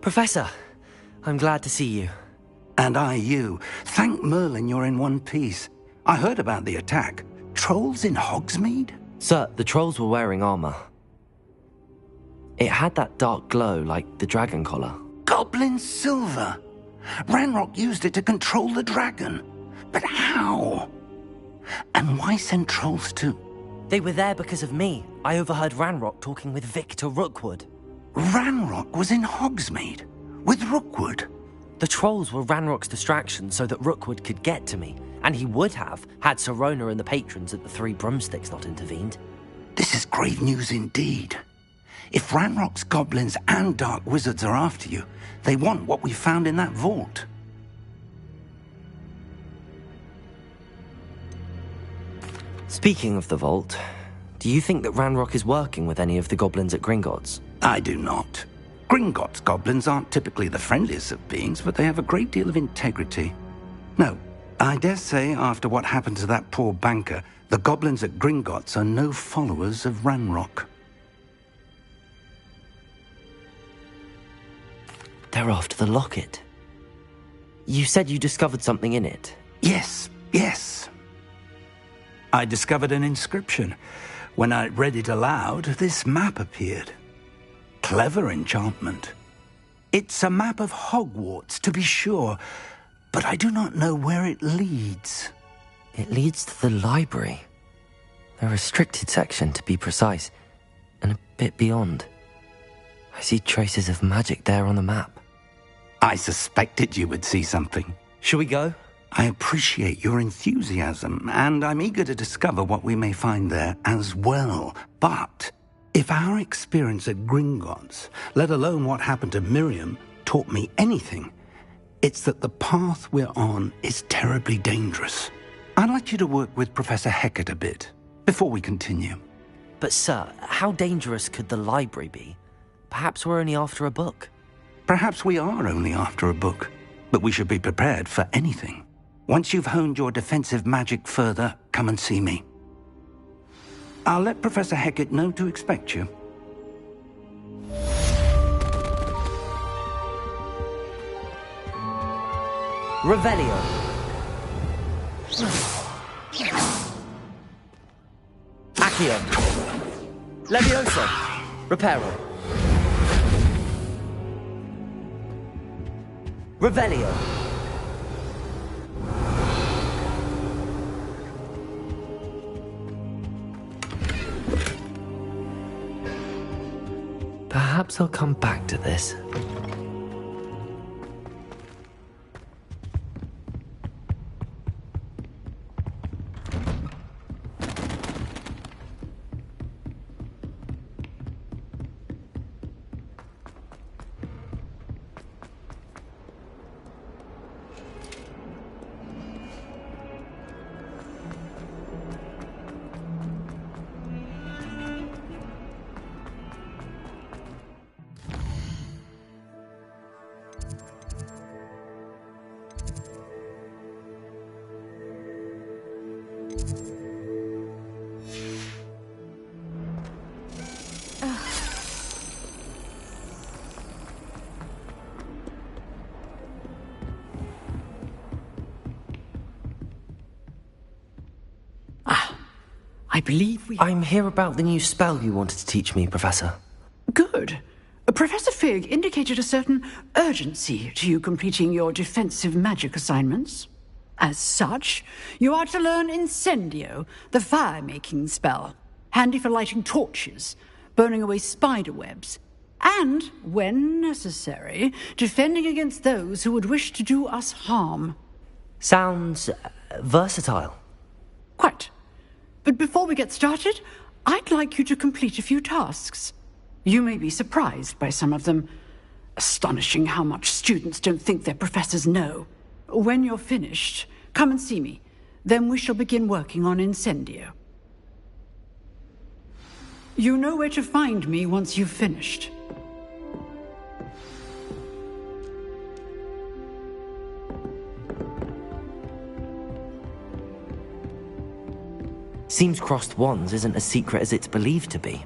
Professor, I'm glad to see you. And I you. Thank Merlin you're in one piece. I heard about the attack. Trolls in Hogsmeade? Sir, the trolls were wearing armor. It had that dark glow like the dragon collar. Goblin silver! Ranrock used it to control the dragon. But how? And why send trolls to... They were there because of me. I overheard Ranrock talking with Victor Rookwood. Ranrock was in Hogsmeade? With Rookwood? The trolls were Ranrock's distraction so that Rookwood could get to me. And he would have, had Sirona and the patrons at the Three Broomsticks not intervened. This is grave news indeed. If Ranrock's goblins and dark wizards are after you, they want what we found in that vault. Speaking of the vault, do you think that Ranrock is working with any of the goblins at Gringotts? I do not. Gringotts goblins aren't typically the friendliest of beings, but they have a great deal of integrity. No, I dare say after what happened to that poor banker, the goblins at Gringotts are no followers of Ranrock. They're after the locket. You said you discovered something in it. Yes. I discovered an inscription. When I read it aloud, this map appeared. Clever enchantment. It's a map of Hogwarts, to be sure, but I do not know where it leads. It leads to the library. A restricted section, to be precise, and a bit beyond. I see traces of magic there on the map. I suspected you would see something. Shall we go? I appreciate your enthusiasm, and I'm eager to discover what we may find there as well. But if our experience at Gringotts, let alone what happened to Miriam, taught me anything, it's that the path we're on is terribly dangerous. I'd like you to work with Professor Hecat a bit before we continue. But sir, how dangerous could the library be? Perhaps we're only after a book. Perhaps we are only after a book, but we should be prepared for anything. Once you've honed your defensive magic further, come and see me. I'll let Professor Hecat know to expect you. Revelio. Accio. Levioso. Reparo. Revelio. Perhaps I'll come back to this. I believe I'm here about the new spell you wanted to teach me, Professor. Good. Professor Fig indicated a certain urgency to you completing your defensive magic assignments. As such, you are to learn Incendio, the fire-making spell, handy for lighting torches, burning away spider webs, and, when necessary, defending against those who would wish to do us harm. Sounds versatile. Quite. But before we get started, I'd like you to complete a few tasks. You may be surprised by some of them. Astonishing how much students don't think their professors know. When you're finished, come and see me. Then we shall begin working on Incendio. You know where to find me once you've finished. Seems crossed wands isn't as secret as it's believed to be.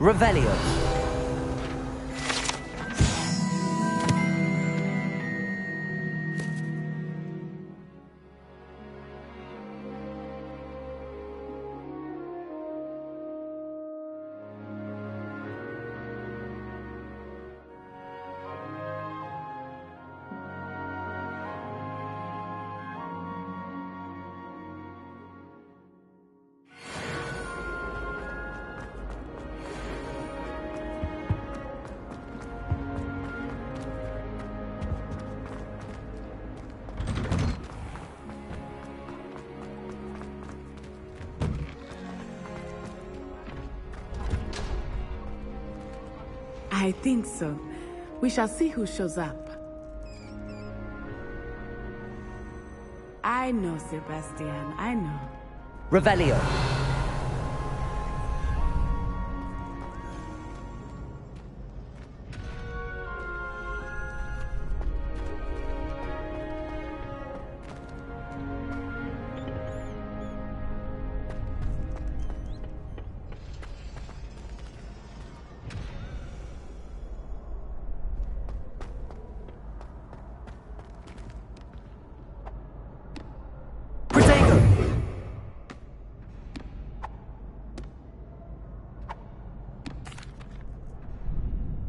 Revelio. I think so. We shall see who shows up. I know, Sebastian, I know. Revelio.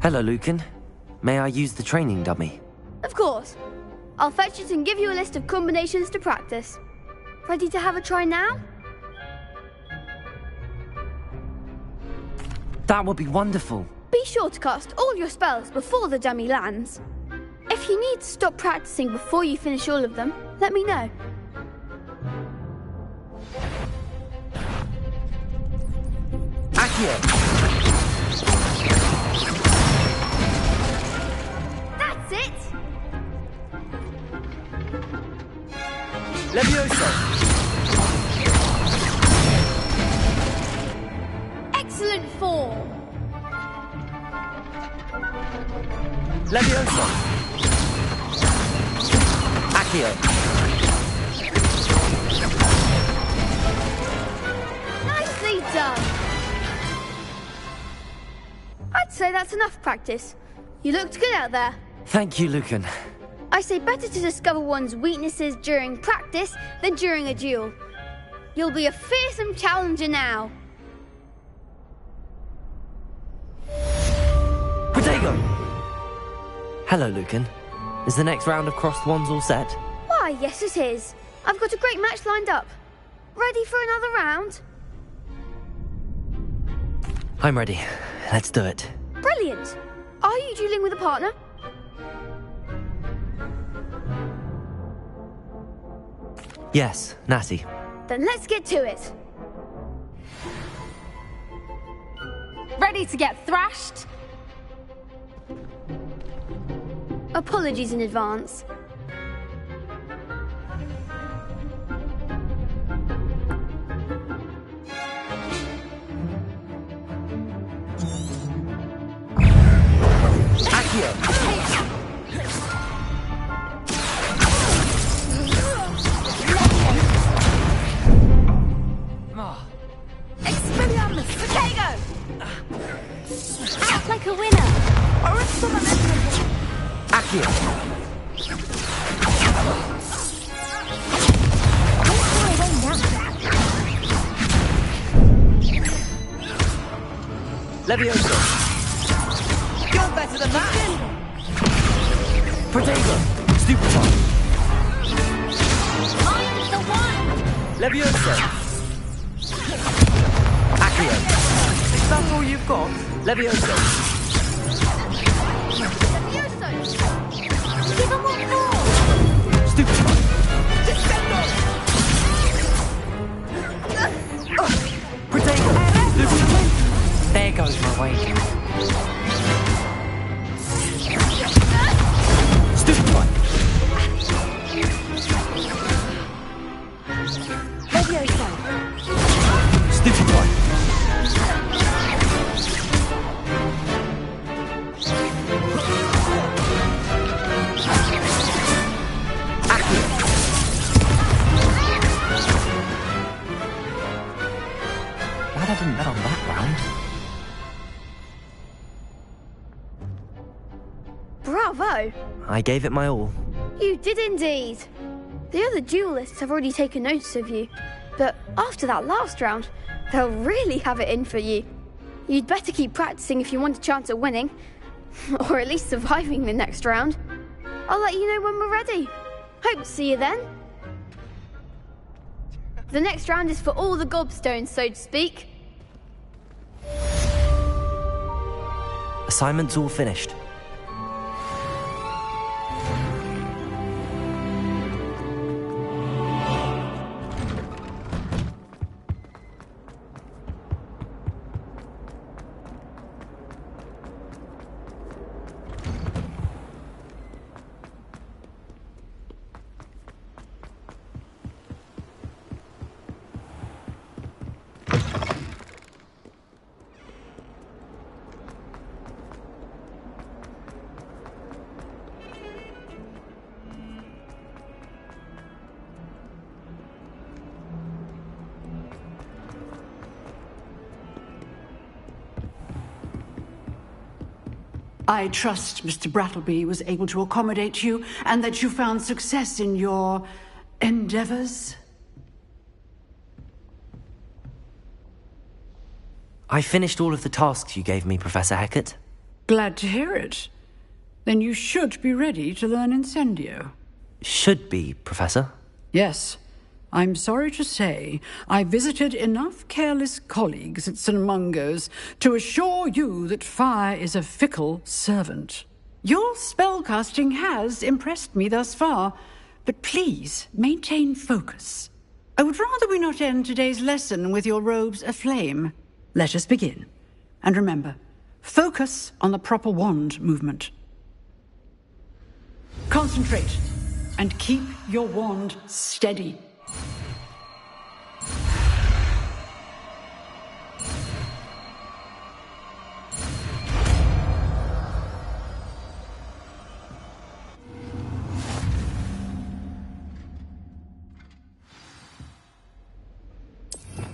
Hello, Lucan. May I use the training dummy? Of course. I'll fetch it and give you a list of combinations to practice. Ready to have a try now? That would be wonderful. Be sure to cast all your spells before the dummy lands. If you need to stop practicing before you finish all of them, let me know. Accio. That's it! Levioso. Excellent form! Levioso. Accio. Nicely done! I'd say that's enough practice. You looked good out there. Thank you, Lucan. I say better to discover one's weaknesses during practice than during a duel. You'll be a fearsome challenger now. Protego! Hello, Lucan. Is the next round of crossed wands all set? Why, yes it is. I've got a great match lined up. Ready for another round? I'm ready. Let's do it. Brilliant! Are you dueling with a partner? Yes, Natty. Then let's get to it. Ready to get thrashed? Apologies in advance. Expelliarmus! Protego! Act like a winner! Accio. Levioso. You're better than that! Protego. Stupefy. I'm the one! Levioso. Accio. Is that all you've got? Levioso. Give him one more! Stupefy. Protego. There goes my way. Stupefy. Levioso. Stupefy. Bravo! I gave it my all. You did indeed. The other duelists have already taken notice of you, but after that last round, they'll really have it in for you. You'd better keep practicing if you want a chance at winning, or at least surviving the next round. I'll let you know when we're ready. Hope to see you then. The next round is for all the gobstones, so to speak. Assignment's all finished. I trust Mr. Brattleby was able to accommodate you and that you found success in your endeavors. I finished all of the tasks you gave me, Professor Hecat. Glad to hear it. Then you should be ready to learn Incendio. Should be, Professor. Yes. I'm sorry to say, I visited enough careless colleagues at St. Mungo's to assure you that fire is a fickle servant. Your spellcasting has impressed me thus far, but please maintain focus. I would rather we not end today's lesson with your robes aflame. Let us begin. And remember, focus on the proper wand movement. Concentrate, and keep your wand steady.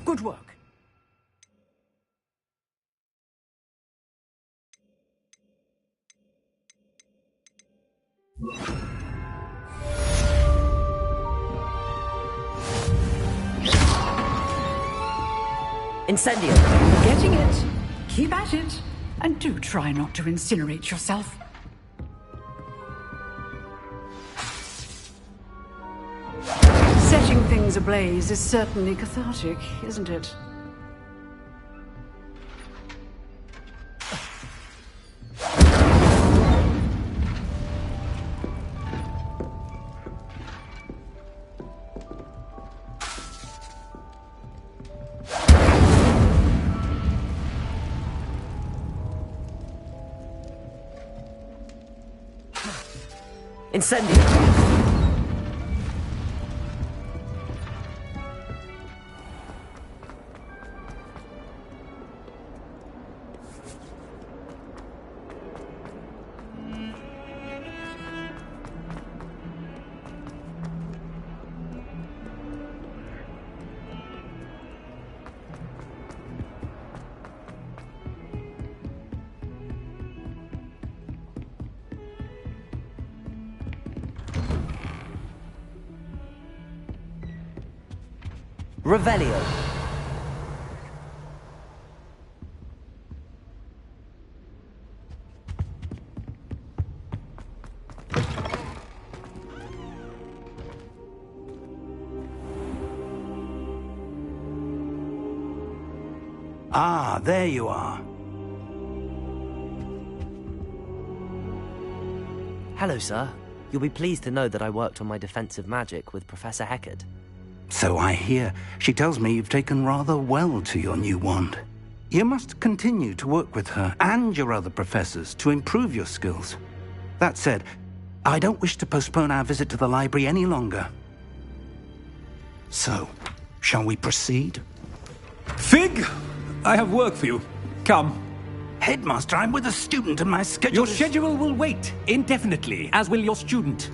Good work. Incendio. Getting it. Keep at it. And do try not to incinerate yourself. Setting things ablaze is certainly cathartic, isn't it? Incendio. Revelio. Ah, there you are. Hello, sir. You'll be pleased to know that I worked on my defensive magic with Professor Hecat. So I hear. She tells me you've taken rather well to your new wand. You must continue to work with her and your other professors to improve your skills. That said, I don't wish to postpone our visit to the library any longer. So, shall we proceed? Fig! I have work for you. Come. Headmaster, I'm with a student and my schedule Your schedule will wait indefinitely, as will your student.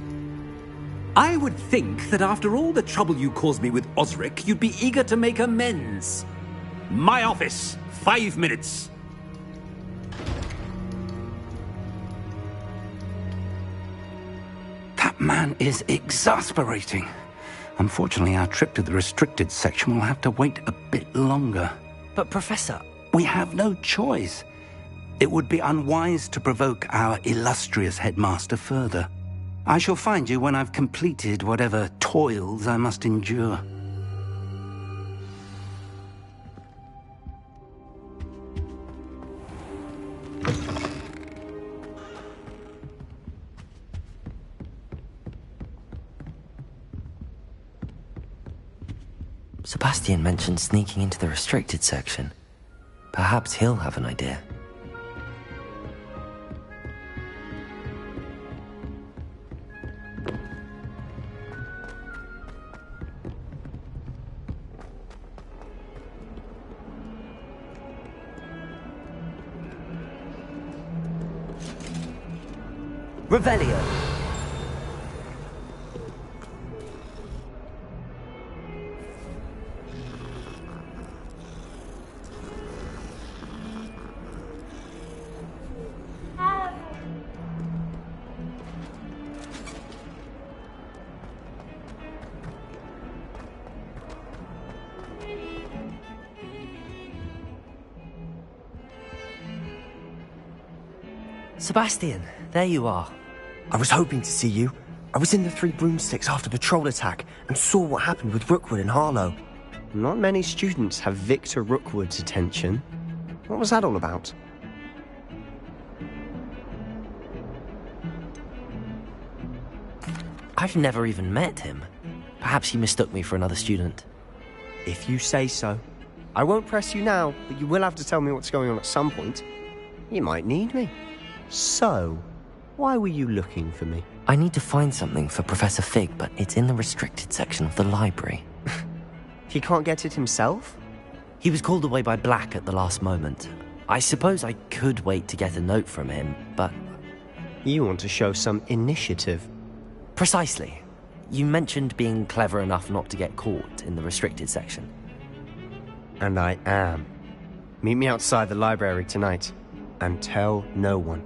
I would think that after all the trouble you caused me with Osric, you'd be eager to make amends. My office, 5 minutes. That man is exasperating. Unfortunately, our trip to the restricted section will have to wait a bit longer. But Professor... We have no choice. It would be unwise to provoke our illustrious headmaster further. I shall find you when I've completed whatever toils I must endure. Sebastian mentioned sneaking into the restricted section. Perhaps he'll have an idea. Revelio. Sebastian, there you are. I was hoping to see you. I was in the Three Broomsticks after the troll attack and saw what happened with Rookwood and Harlow. Not many students have Victor Rookwood's attention. What was that all about? I've never even met him. Perhaps he mistook me for another student. If you say so. I won't press you now, but you will have to tell me what's going on at some point. You might need me. So, why were you looking for me? I need to find something for Professor Fig, but it's in the restricted section of the library. He can't get it himself? He was called away by Black at the last moment. I suppose I could wait to get a note from him, but... You want to show some initiative. Precisely. You mentioned being clever enough not to get caught in the restricted section. And I am. Meet me outside the library tonight, and tell no one.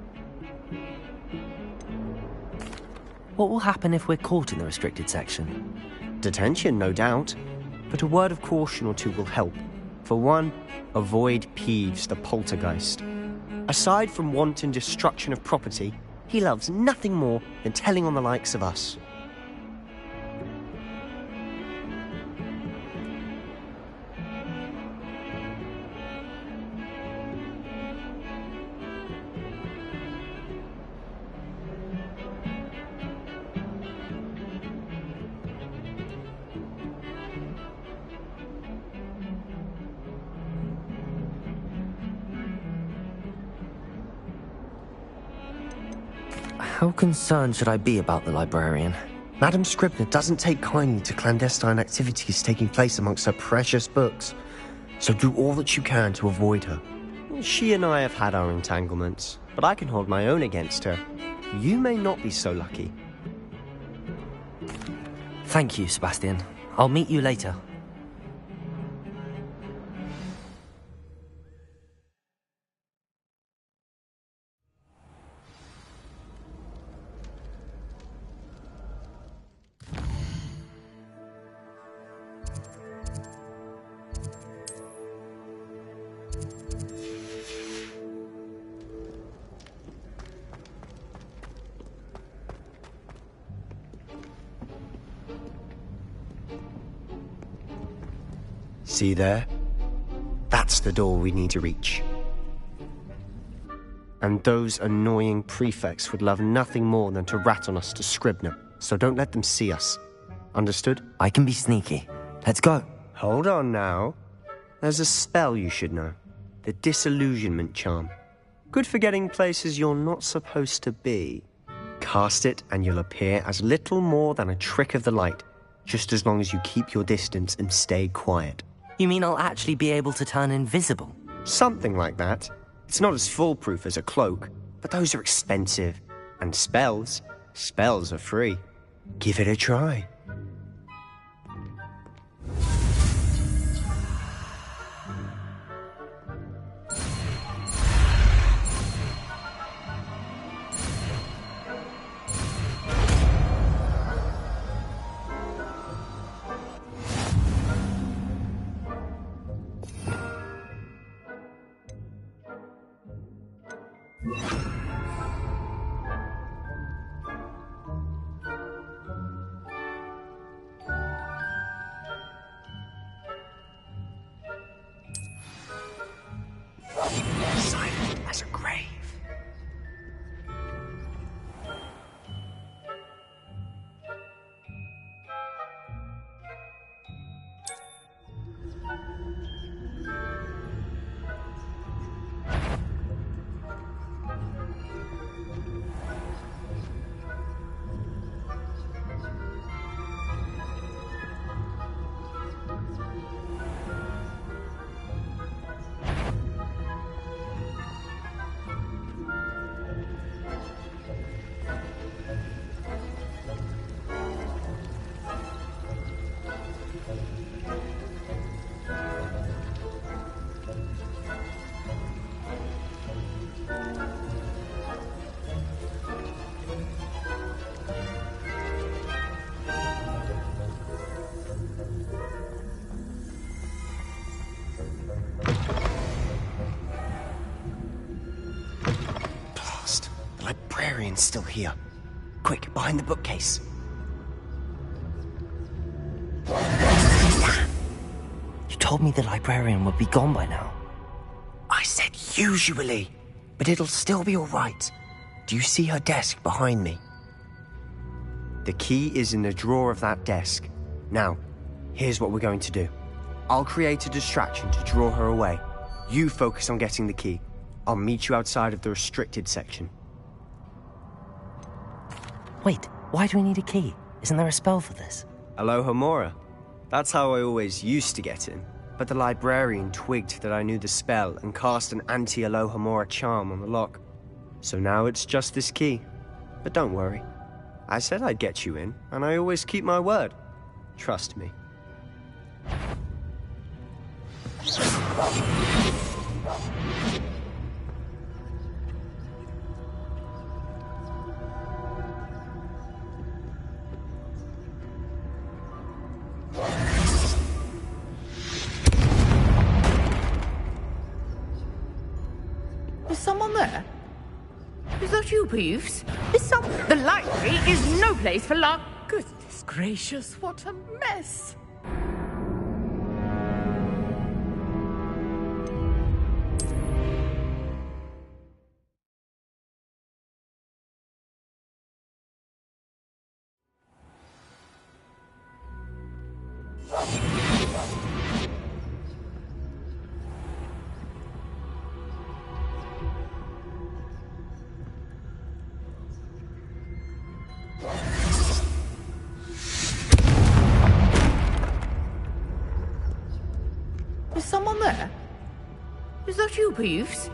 What will happen if we're caught in the restricted section? Detention, no doubt. But a word of caution or two will help. For one, avoid Peeves the poltergeist. Aside from wanton destruction of property, he loves nothing more than telling on the likes of us. How concerned should I be about the librarian? Madam Scribner doesn't take kindly to clandestine activities taking place amongst her precious books, so do all that you can to avoid her. She and I have had our entanglements, but I can hold my own against her. You may not be so lucky. Thank you, Sebastian. I'll meet you later. See there? That's the door we need to reach. And those annoying prefects would love nothing more than to rat on us to Scribner, so don't let them see us. Understood? I can be sneaky. Let's go. Hold on now. There's a spell you should know. The Disillusionment Charm. Good for getting places you're not supposed to be. Cast it and you'll appear as little more than a trick of the light, just as long as you keep your distance and stay quiet. You mean I'll actually be able to turn invisible? Something like that. It's not as foolproof as a cloak, but those are expensive. And spells are free. Give it a try. librarian's still here. Quick, behind the bookcase. You told me the librarian would be gone by now. I said usually, but it'll still be all right. Do you see her desk behind me? The key is in the drawer of that desk. Now, here's what we're going to do. I'll create a distraction to draw her away. You focus on getting the key. I'll meet you outside of the restricted section. Wait, why do we need a key? Isn't there a spell for this? Alohomora. That's how I always used to get in. But the librarian twigged that I knew the spell and cast an anti-Alohomora charm on the lock. So now it's just this key. But don't worry. I said I'd get you in, and I always keep my word. Trust me. Is someone there? Is that you, Peeves? The library is no place for luck. Goodness gracious, what a mess. Is someone there? Is that you, Peeves?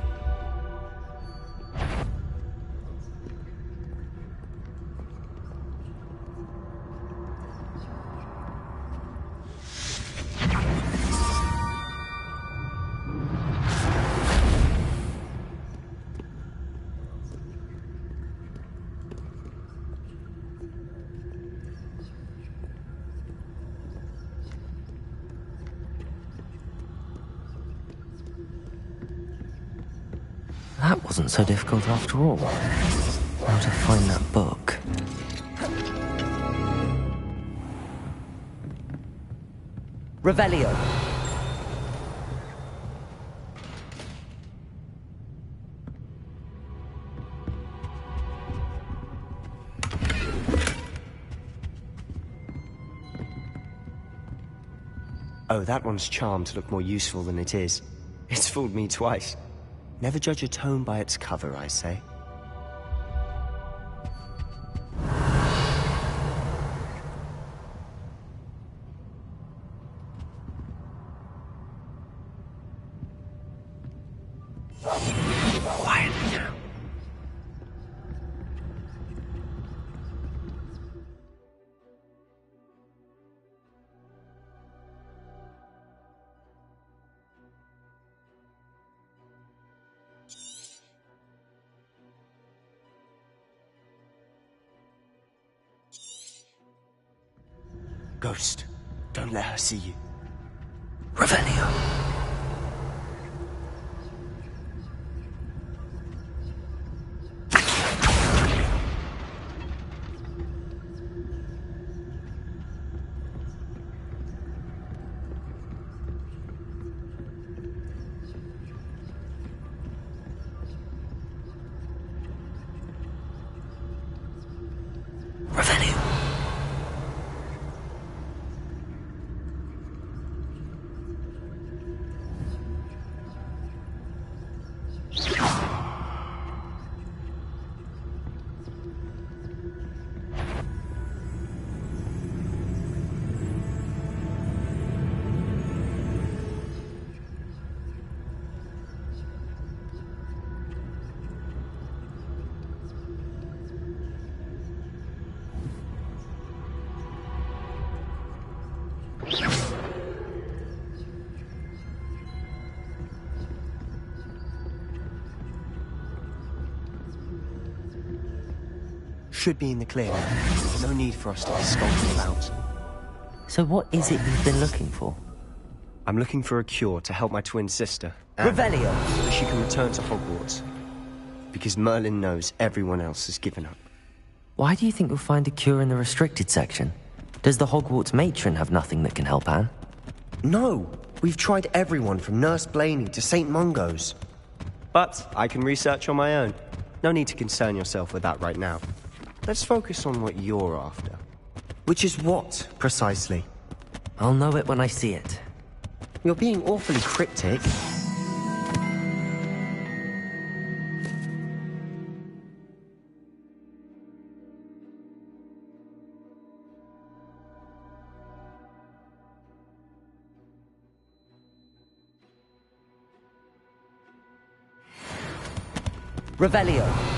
That wasn't so difficult after all. How to find that book. Revelio. Oh, that one's charmed to look more useful than it is. It's fooled me twice. Never judge a tome by its cover, I say. Quietly now. Ghost, don't let her see you. Revelio. Revelio. Should be in the clear now. No need for us to be skulking about. So what is it you've been looking for? I'm looking for a cure to help my twin sister, Revelio. so she can return to Hogwarts. because Merlin knows everyone else has given up. Why do you think you'll find a cure in the restricted section? Does the Hogwarts matron have nothing that can help Anne? No! We've tried everyone from Nurse Blaney to St. Mungo's. But I can research on my own. No need to concern yourself with that right now. Let's focus on what you're after. Which is what, precisely? I'll know it when I see it. You're being awfully cryptic. Revelio.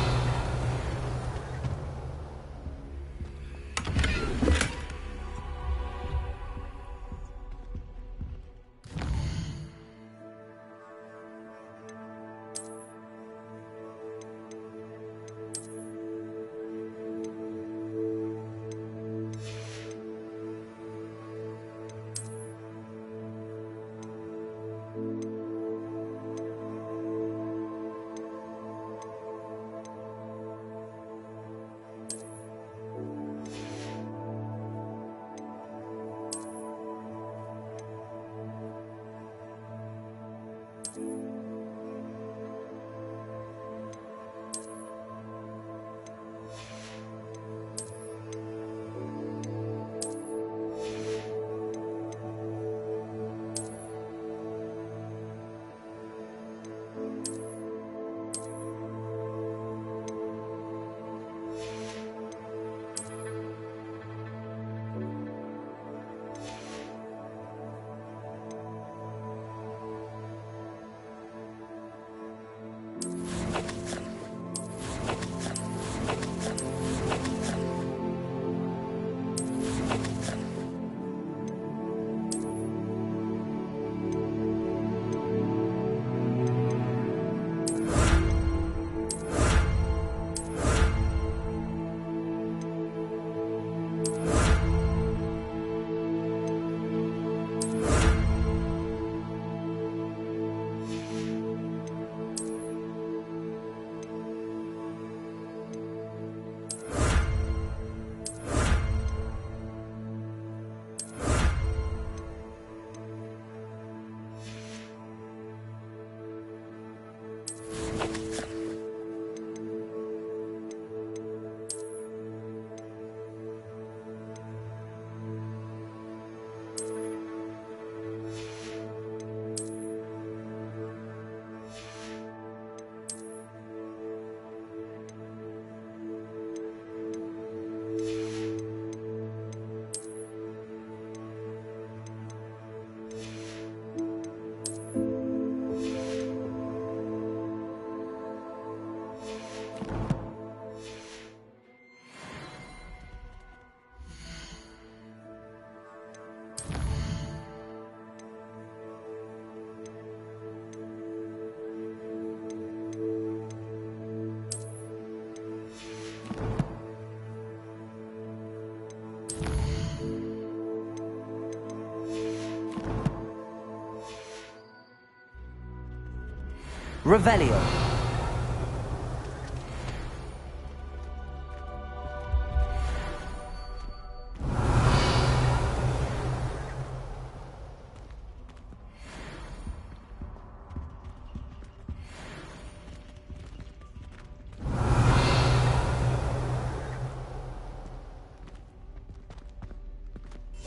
Revelio.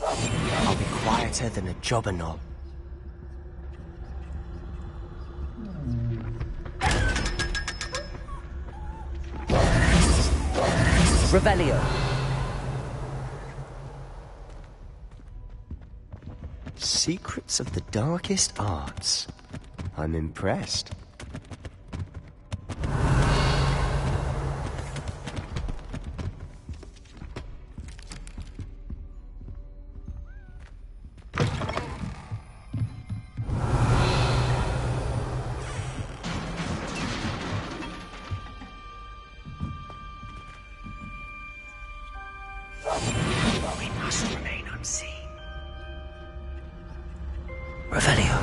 I'll be quieter than a jobberknoll. Revelio. Secrets of the darkest arts. I'm impressed. We must remain unseen. Revelio.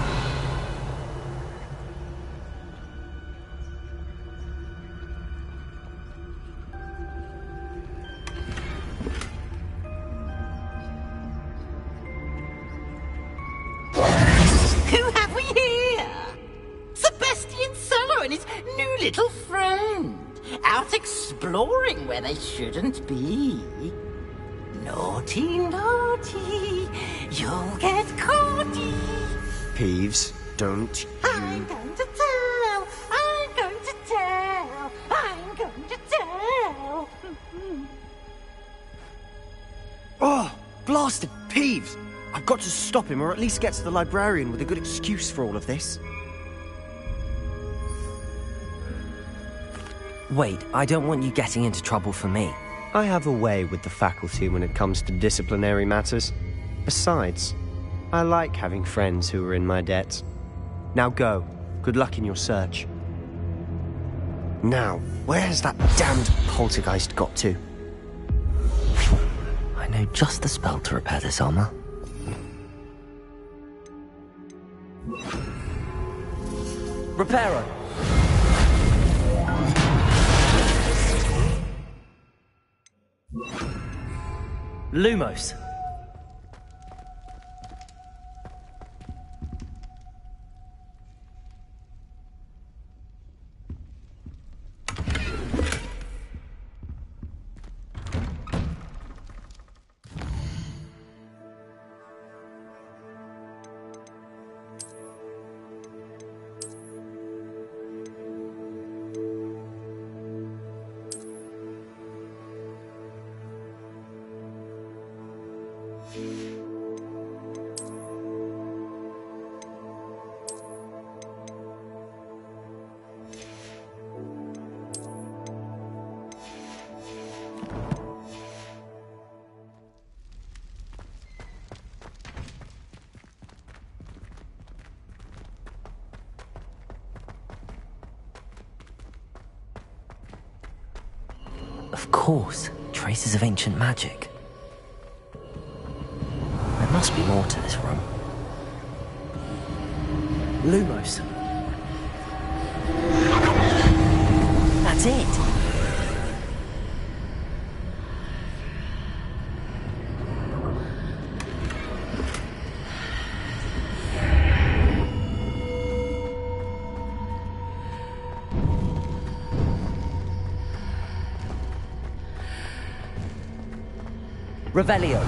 little friend, out exploring where they shouldn't be. Naughty, naughty, you'll get caughty. Peeves, don't you... I'm going to tell, I'm going to tell, I'm going to tell. Oh, blasted Peeves! I've got to stop him, or at least get to the librarian with a good excuse for all of this. Wait, I don't want you getting into trouble for me. I have a way with the faculty when it comes to disciplinary matters. Besides, I like having friends who are in my debt. Now go. Good luck in your search. Now, where has that damned poltergeist got to? I know just the spell to repair this armor. Reparo! Lumos! Of course, traces of ancient magic. There must be more to this room. Lumos. That's it. Revelio.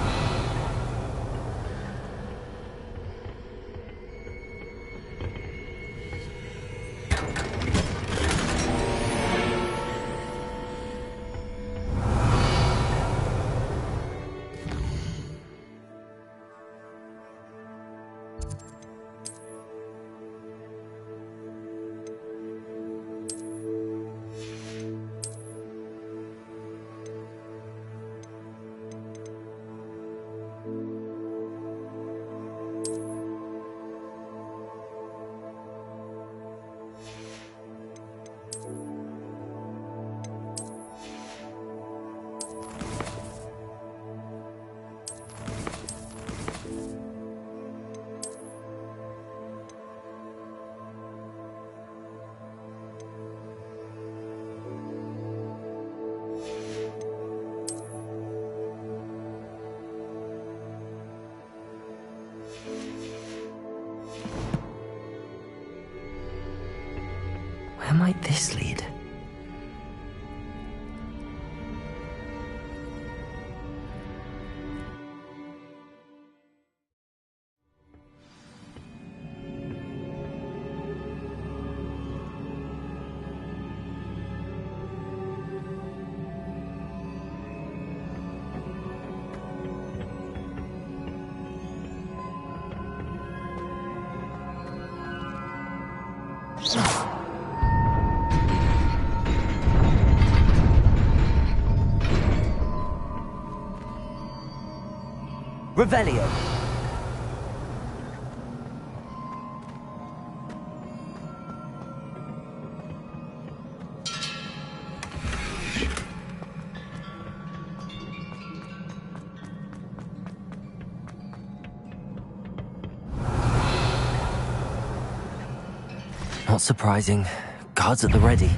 Where might this lead? Revelio. Not surprising. Guards at the ready.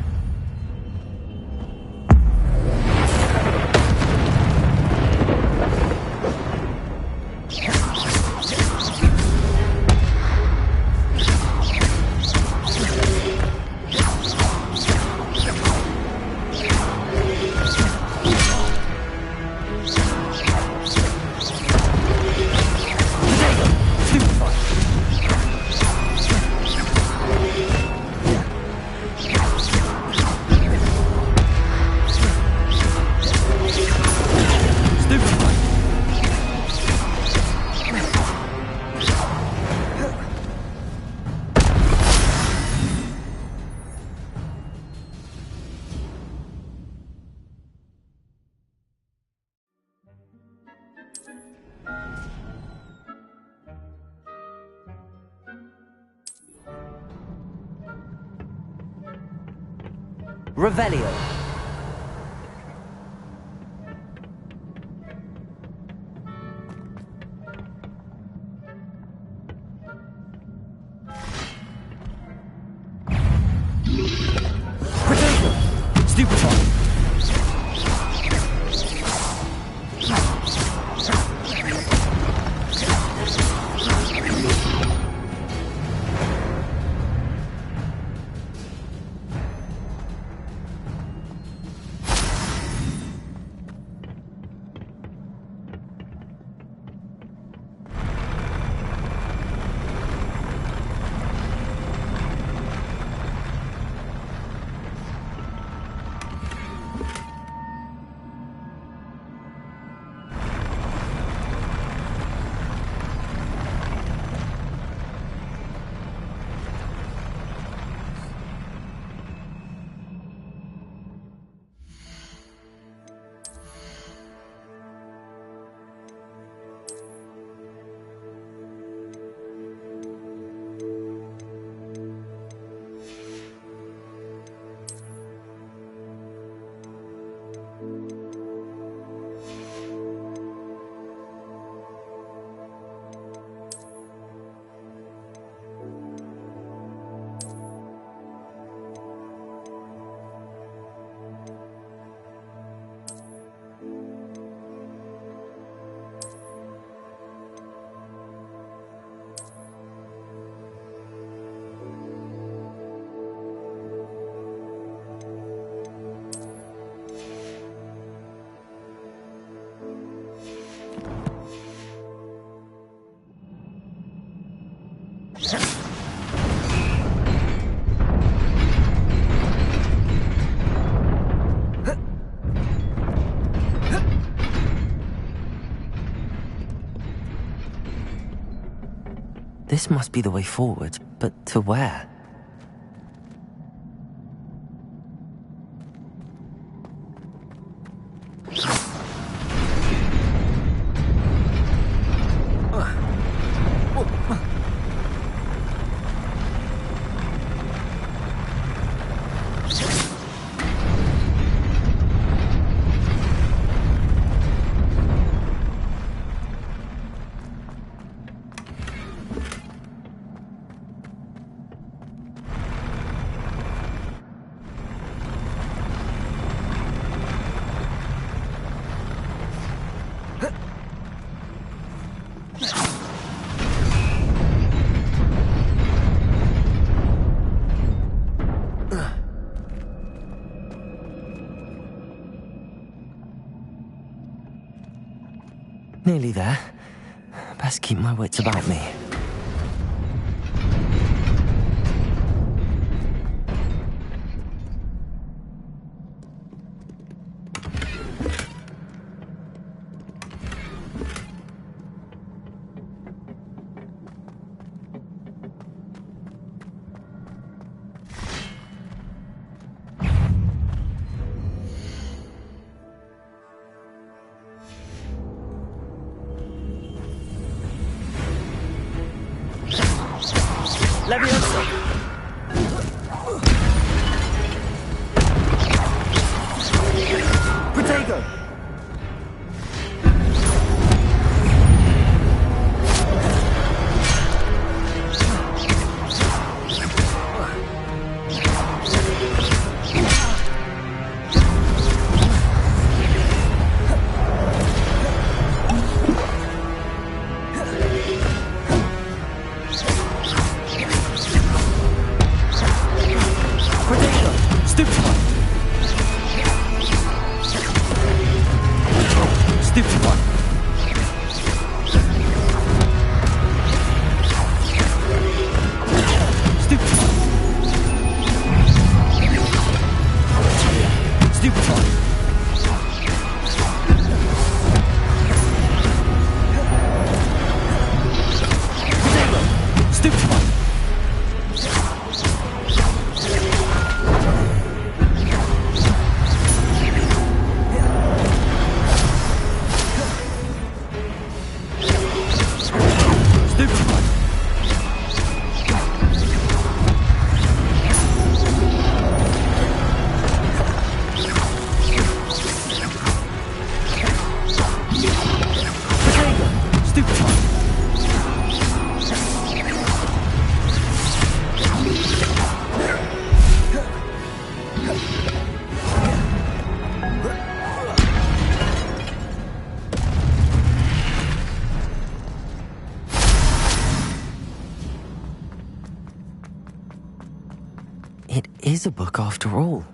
Revelio. Stupefy. This must be the way forward, but to where? Nearly there. Best keep my wits about me. is a book after all.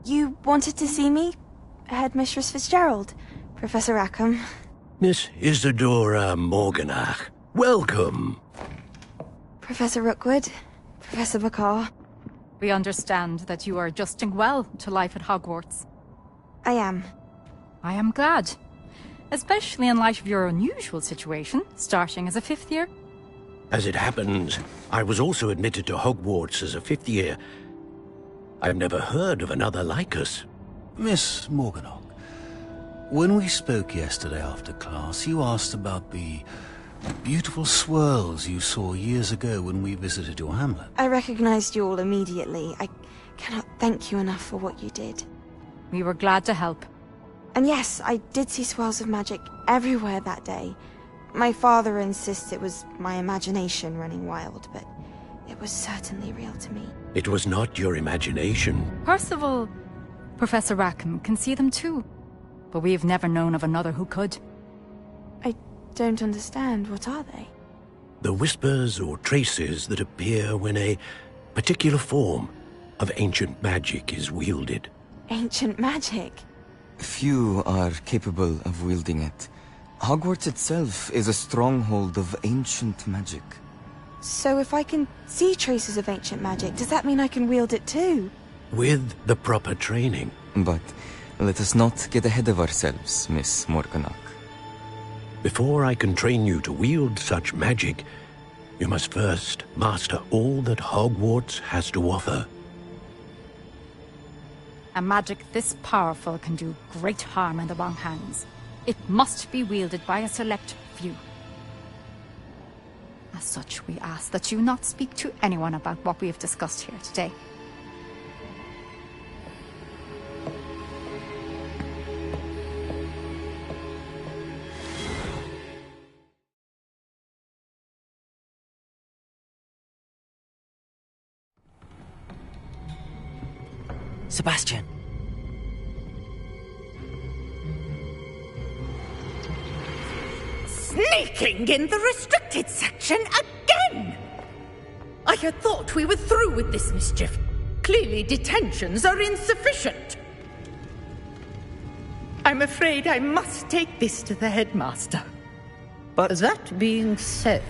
You wanted to see me? Headmistress Fitzgerald, Professor Rackham. Miss Isadora Morganach, welcome. Professor Rookwood, Professor Bakar. We understand that you are adjusting well to life at Hogwarts. I am. I am glad. Especially in light of your unusual situation, starting as a 5th year. As it happens, I was also admitted to Hogwarts as a 5th year. I've never heard of another like us. Miss Morganach, when we spoke yesterday after class, you asked about the beautiful swirls you saw years ago when we visited your hamlet. I recognized you all immediately. I cannot thank you enough for what you did. We were glad to help. And yes, I did see swirls of magic everywhere that day. My father insists it was my imagination running wild, but it was certainly real to me. It was not your imagination. Percival, Professor Rackham can see them too. But we've never known of another who could. I don't understand. What are they? The whispers or traces that appear when a particular form of ancient magic is wielded. Ancient magic? Few are capable of wielding it. Hogwarts itself is a stronghold of ancient magic. So if I can see traces of ancient magic, does that mean I can wield it too? With the proper training. But let us not get ahead of ourselves, Miss Morganach. Before I can train you to wield such magic, you must first master all that Hogwarts has to offer. A magic this powerful can do great harm in the wrong hands. It must be wielded by a select few. As such, we ask that you not speak to anyone about what we have discussed here today. Sebastian. Sneaking in the restricted section again! I had thought we were through with this mischief. Clearly detentions are insufficient. I'm afraid I must take this to the headmaster. But that being said,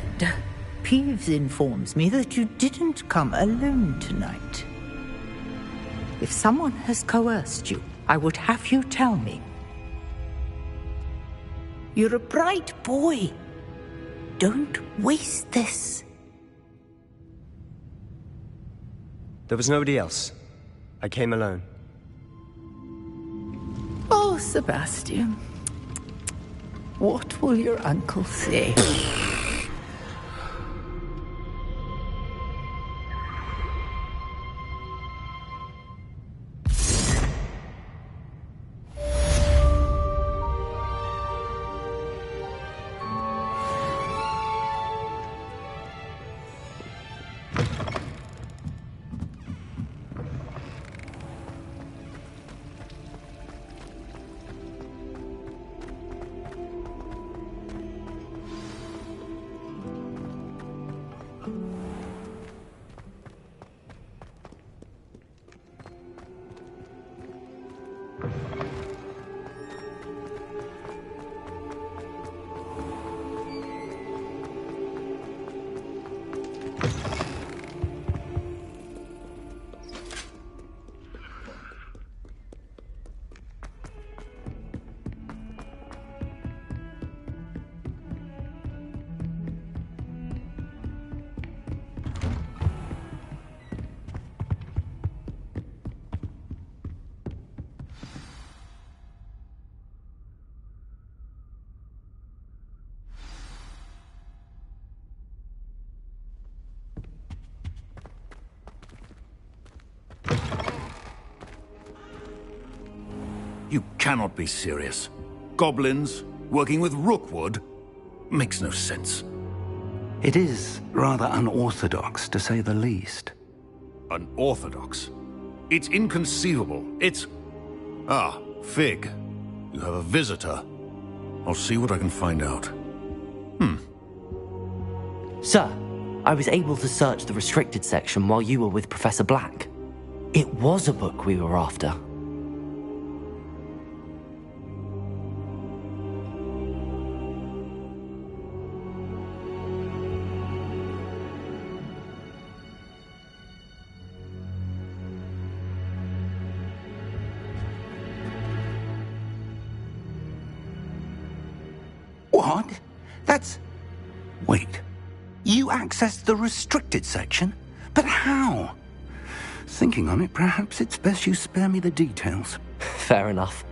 Peeves informs me that you didn't come alone tonight. If someone has coerced you, I would have you tell me. You're a bright boy. Don't waste this. There was nobody else. I came alone. Oh, Sebastian. What will your uncle say? You cannot be serious. Goblins working with Rookwood? Makes no sense. It is rather unorthodox, to say the least. Unorthodox? It's inconceivable. It's... Ah, Fig. You have a visitor. I'll see what I can find out. Sir, I was able to search the restricted section while you were with Professor Black. It was a book we were after. What? That's... Wait. You accessed the restricted section? But how? Thinking on it, perhaps it's best you spare me the details. Fair enough.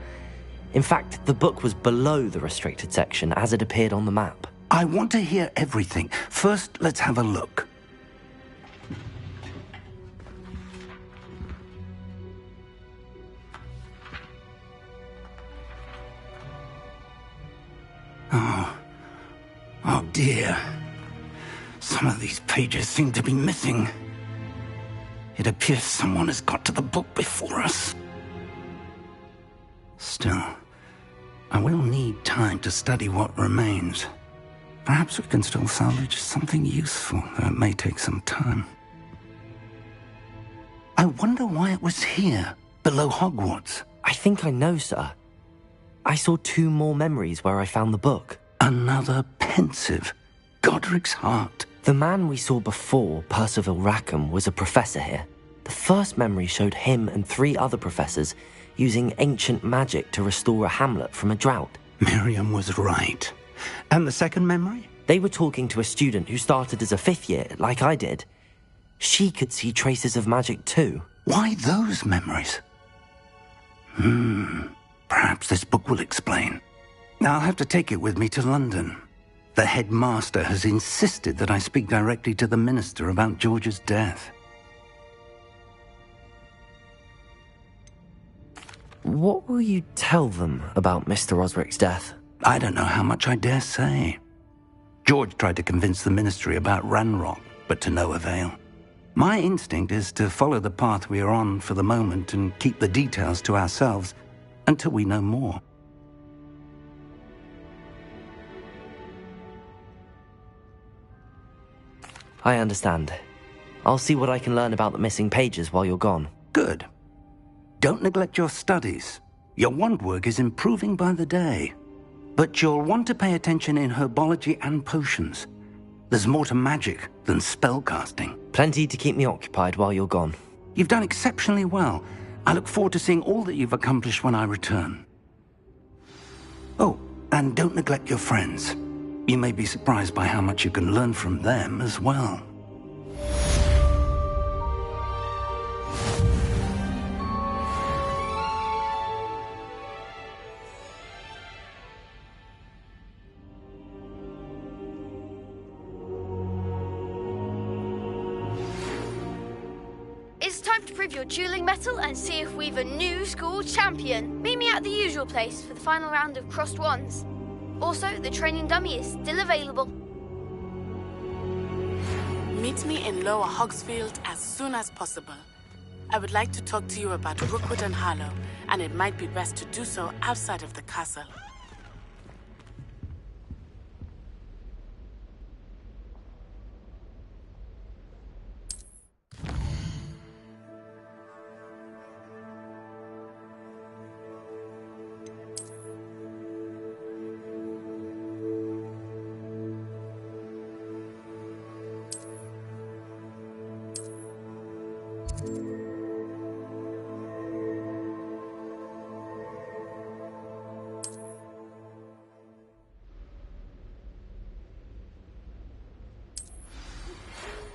In fact, the book was below the restricted section as it appeared on the map. I want to hear everything. First, let's have a look. Oh dear. Some of these pages seem to be missing. It appears someone has got to the book before us. Still, I will need time to study what remains. Perhaps we can still salvage something useful, though it may take some time. I wonder why it was here, below Hogwarts. I think I know, sir. I saw 2 more memories where I found the book. Another pensive. Godric's heart. The man we saw before, Percival Rackham, was a professor here. The first memory showed him and 3 other professors using ancient magic to restore a hamlet from a drought. Miriam was right. And the second memory? They were talking to a student who started as a 5th year, like I did. She could see traces of magic too. Why those memories? Perhaps this book will explain. I'll have to take it with me to London. The headmaster has insisted that I speak directly to the minister about George's death. What will you tell them about Mr. Osric's death? I don't know how much I dare say. George tried to convince the ministry about Ranrock, but to no avail. My instinct is to follow the path we are on for the moment and keep the details to ourselves until we know more. I understand. I'll see what I can learn about the missing pages while you're gone. Good. Don't neglect your studies. Your wand work is improving by the day. But you'll want to pay attention in herbology and potions. There's more to magic than spellcasting. Plenty to keep me occupied while you're gone. You've done exceptionally well. I look forward to seeing all that you've accomplished when I return. Oh, and don't neglect your friends. You may be surprised by how much you can learn from them as well. It's time to prove your dueling mettle and see if we've a new school champion. Meet me at the usual place for the final round of crossed wands. Also, the training dummy is still available. Meet me in Lower Hogsfield as soon as possible. I would like to talk to you about Rookwood and Harlow, and it might be best to do so outside of the castle.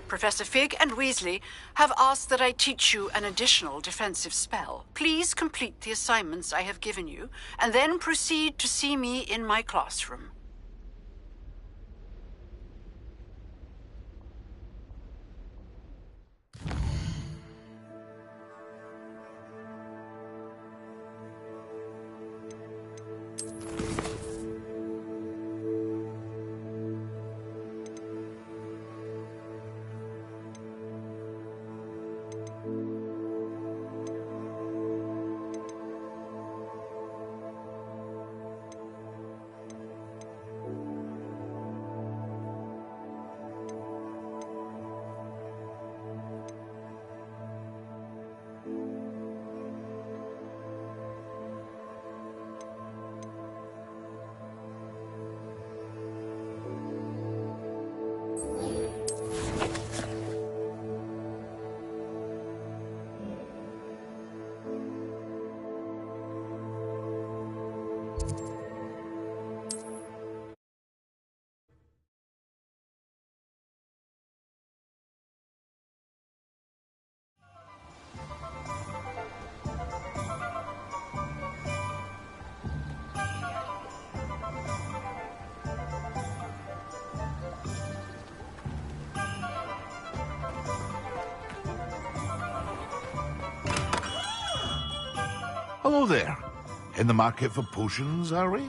Professor Fig and Weasley have asked that I teach you an additional defensive spell. Please complete the assignments I have given you, and then proceed to see me in my classroom. Hello there. In the market for potions, are we?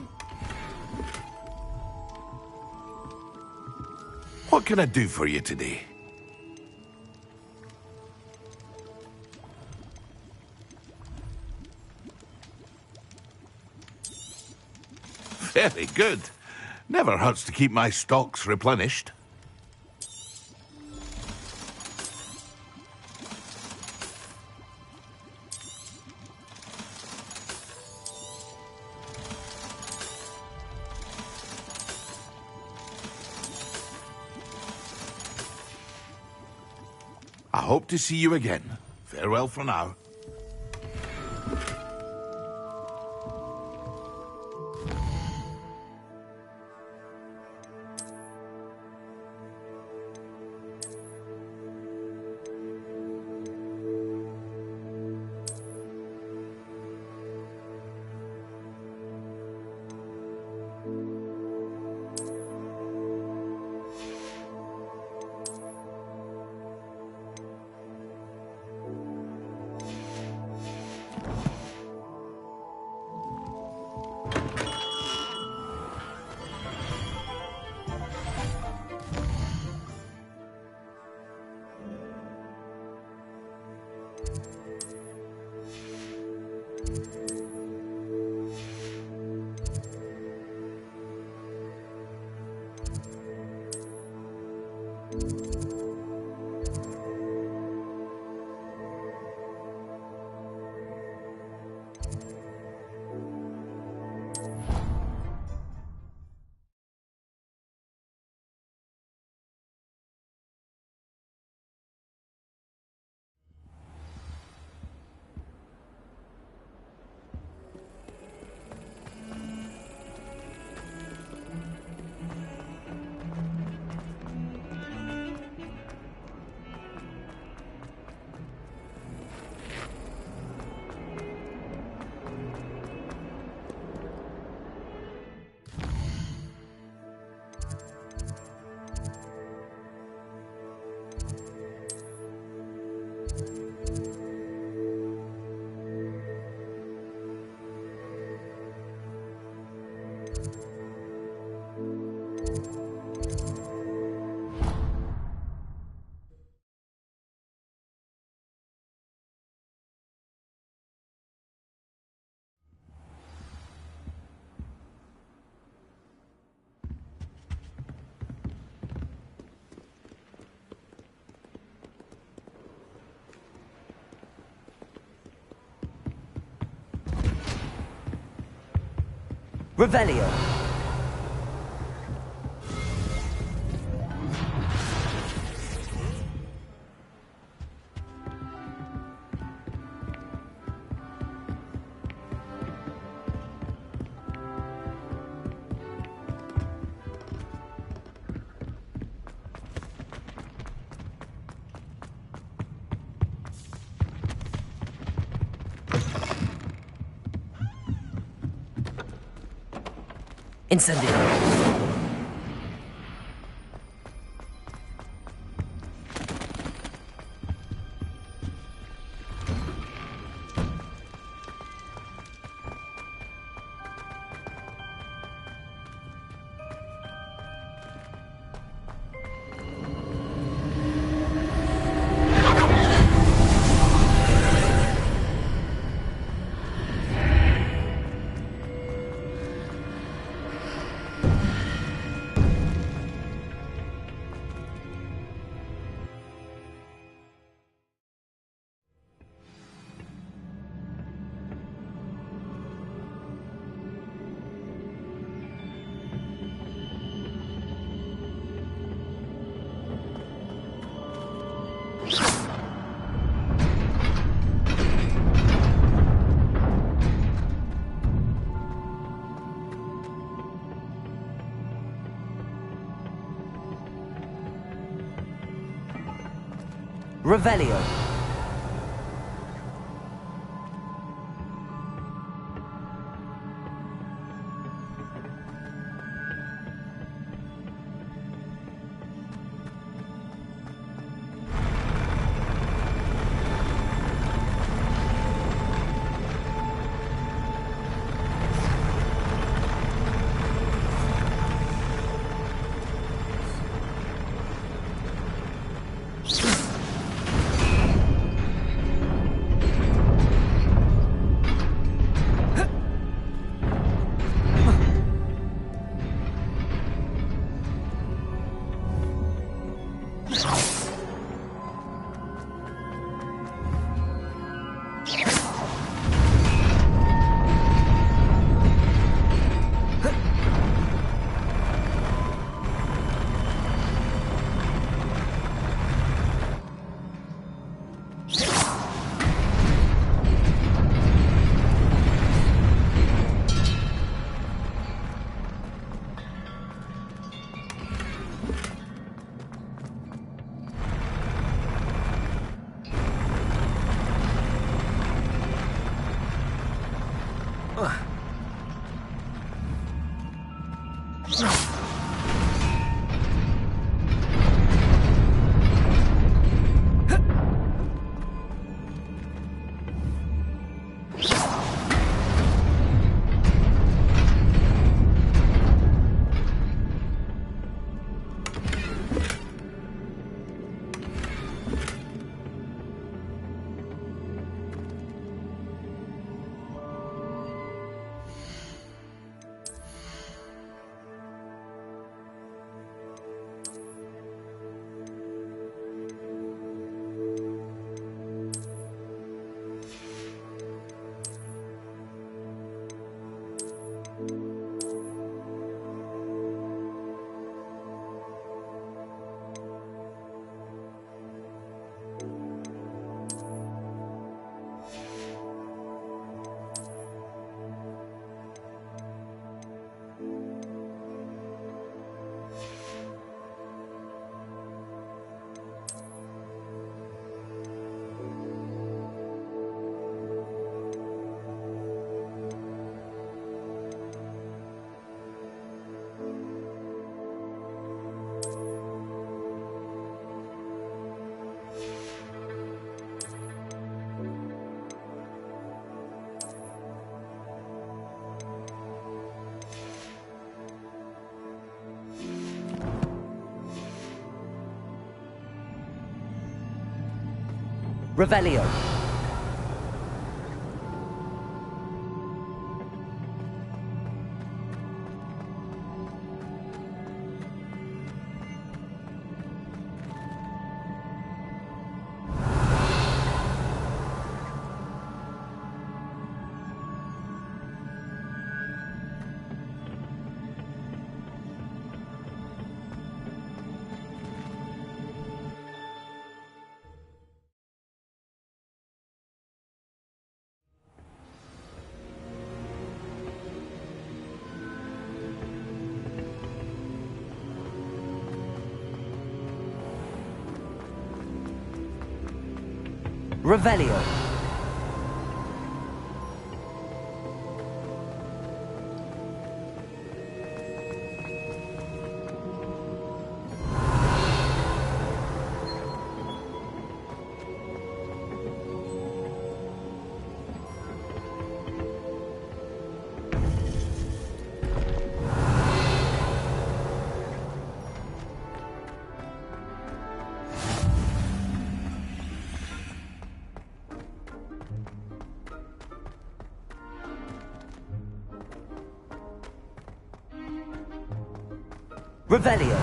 What can I do for you today? Very good. Never hurts to keep my stocks replenished. I hope to see you again. Farewell for now. Revelio. Incendio. Revelio. Revelio. Revelio. Revelio.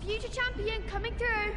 Future champion coming through.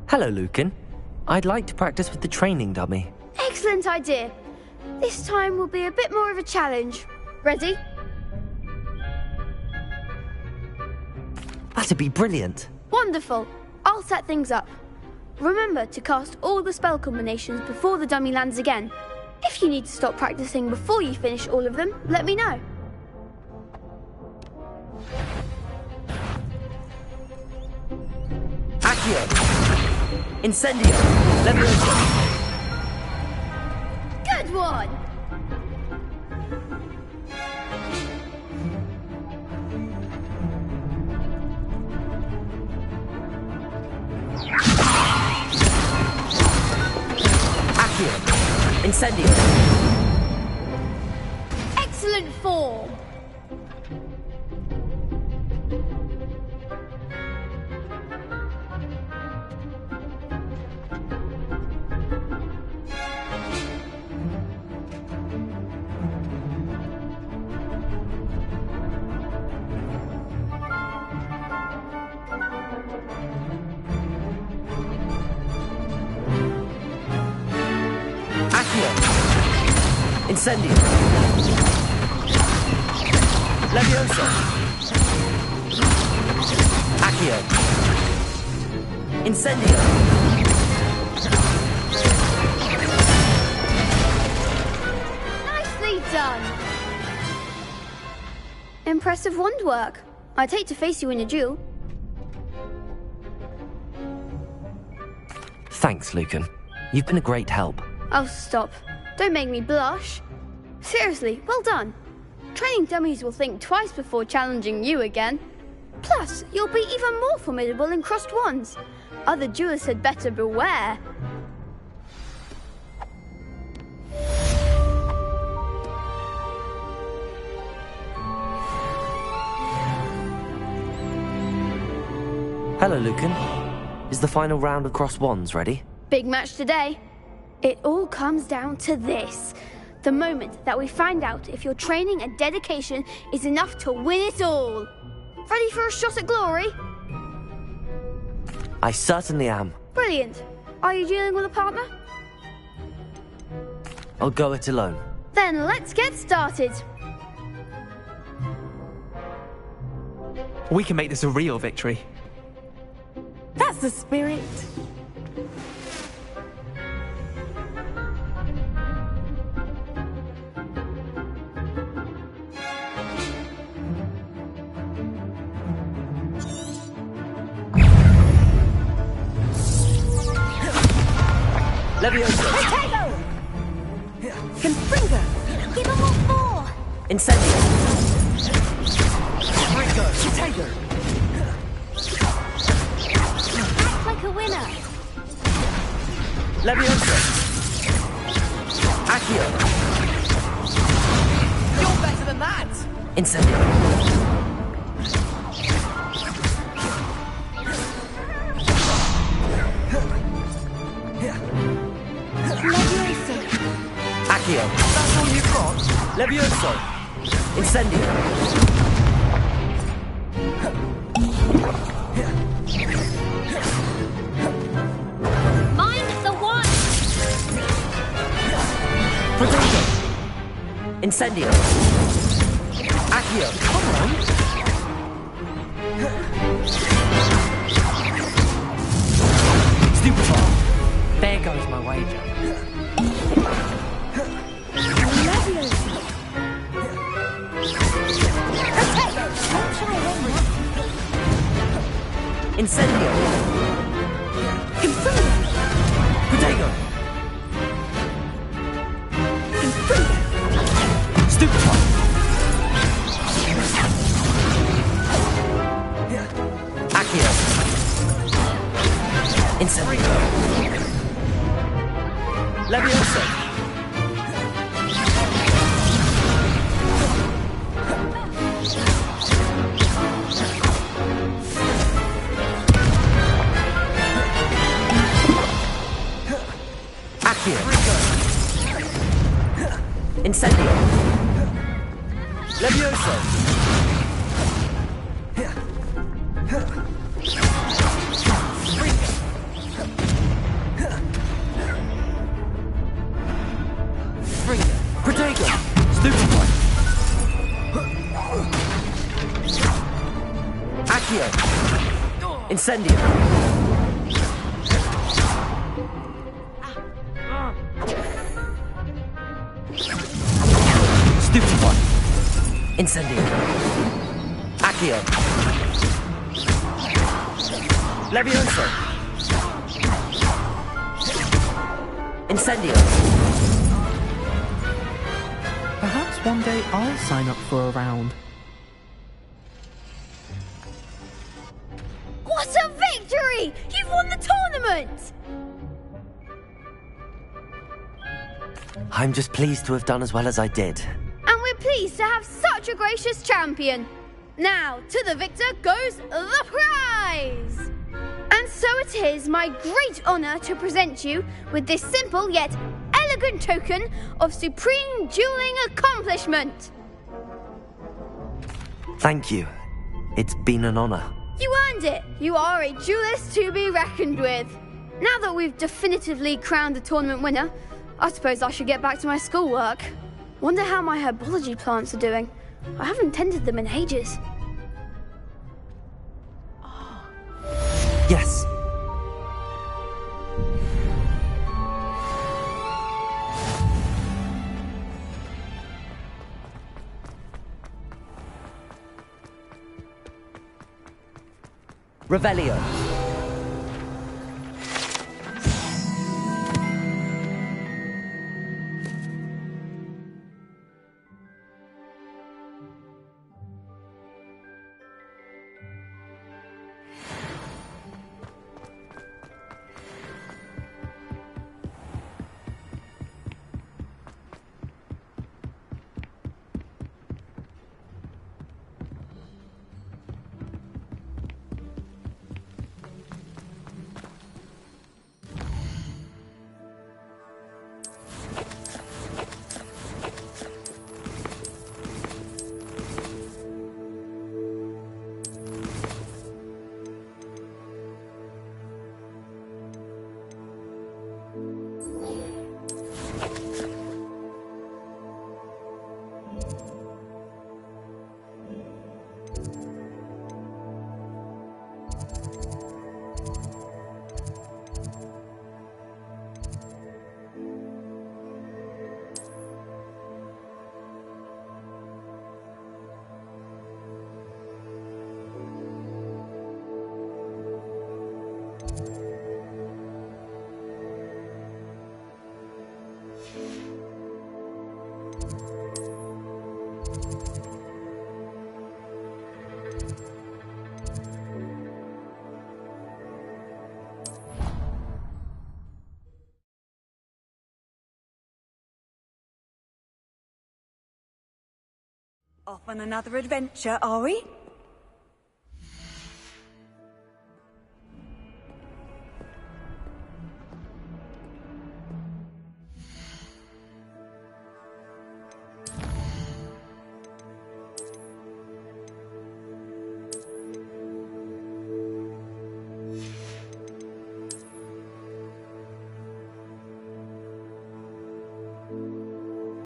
Hello, Lucan. I'd like to practice with the training dummy. Excellent idea. This time will be a bit more of a challenge. Ready? That'd be brilliant. Wonderful. I'll set things up. Remember to cast all the spell combinations before the dummy lands again. If you need to stop practicing before you finish all of them, let me know. Accio. Incendio. Levioso. Good one! Accio. Incendio. Excellent form! Incendio. Levioso. Accio. Incendio. Nicely done! Impressive wand work. I'd hate to face you in a duel. Thanks, Lucan. You've been a great help. Oh, stop. Don't make me blush. Seriously, well done. Training dummies will think twice before challenging you again. Plus, you'll be even more formidable in crossed wands. Other duelists had better beware. Hello, Lucan. Is the final round of crossed wands ready? Big match today. It all comes down to this. The moment that we find out if your training and dedication is enough to win it all. Ready for a shot at glory? I certainly am. Brilliant. Are you dealing with a partner? I'll go it alone. Then let's get started. We can make this a real victory. That's the spirit. Levioso! Potato! Confringo! Give him what for! Incendio! Ringo! Potato! Act like a winner! Levioso! Accio! You're better than that! Incendio! Levioso! Accio! That's all you've got? Levioso! Incendio! Mind the one! Potato! Incendio! Accio! Come on! Stupefy! There goes my wager. Levioso! Potato! Don't try one. Incendio! Confringo! Potato! Confringo! Stupefy! Accio! Incendio! Levioso! Accio! Incendio! Levioso! Potato! Stupefy! Accio! Incendio! Stupefy! Incendio! Accio! Levioso! Incendio! Perhaps one day I'll sign up for a round. What a victory! You've won the tournament! I'm just pleased to have done as well as I did. And we're pleased to have such a gracious champion. Now, to the victor goes the prize! And so it is my great honour to present you with this simple yet elegant token of supreme dueling accomplishment. Thank you. It's been an honor. You earned it. You are a duelist to be reckoned with. Now that we've definitively crowned the tournament winner, I suppose I should get back to my schoolwork. Wonder how my herbology plants are doing. I haven't tended them in ages. Yes. Revelio! Off on another adventure, are we?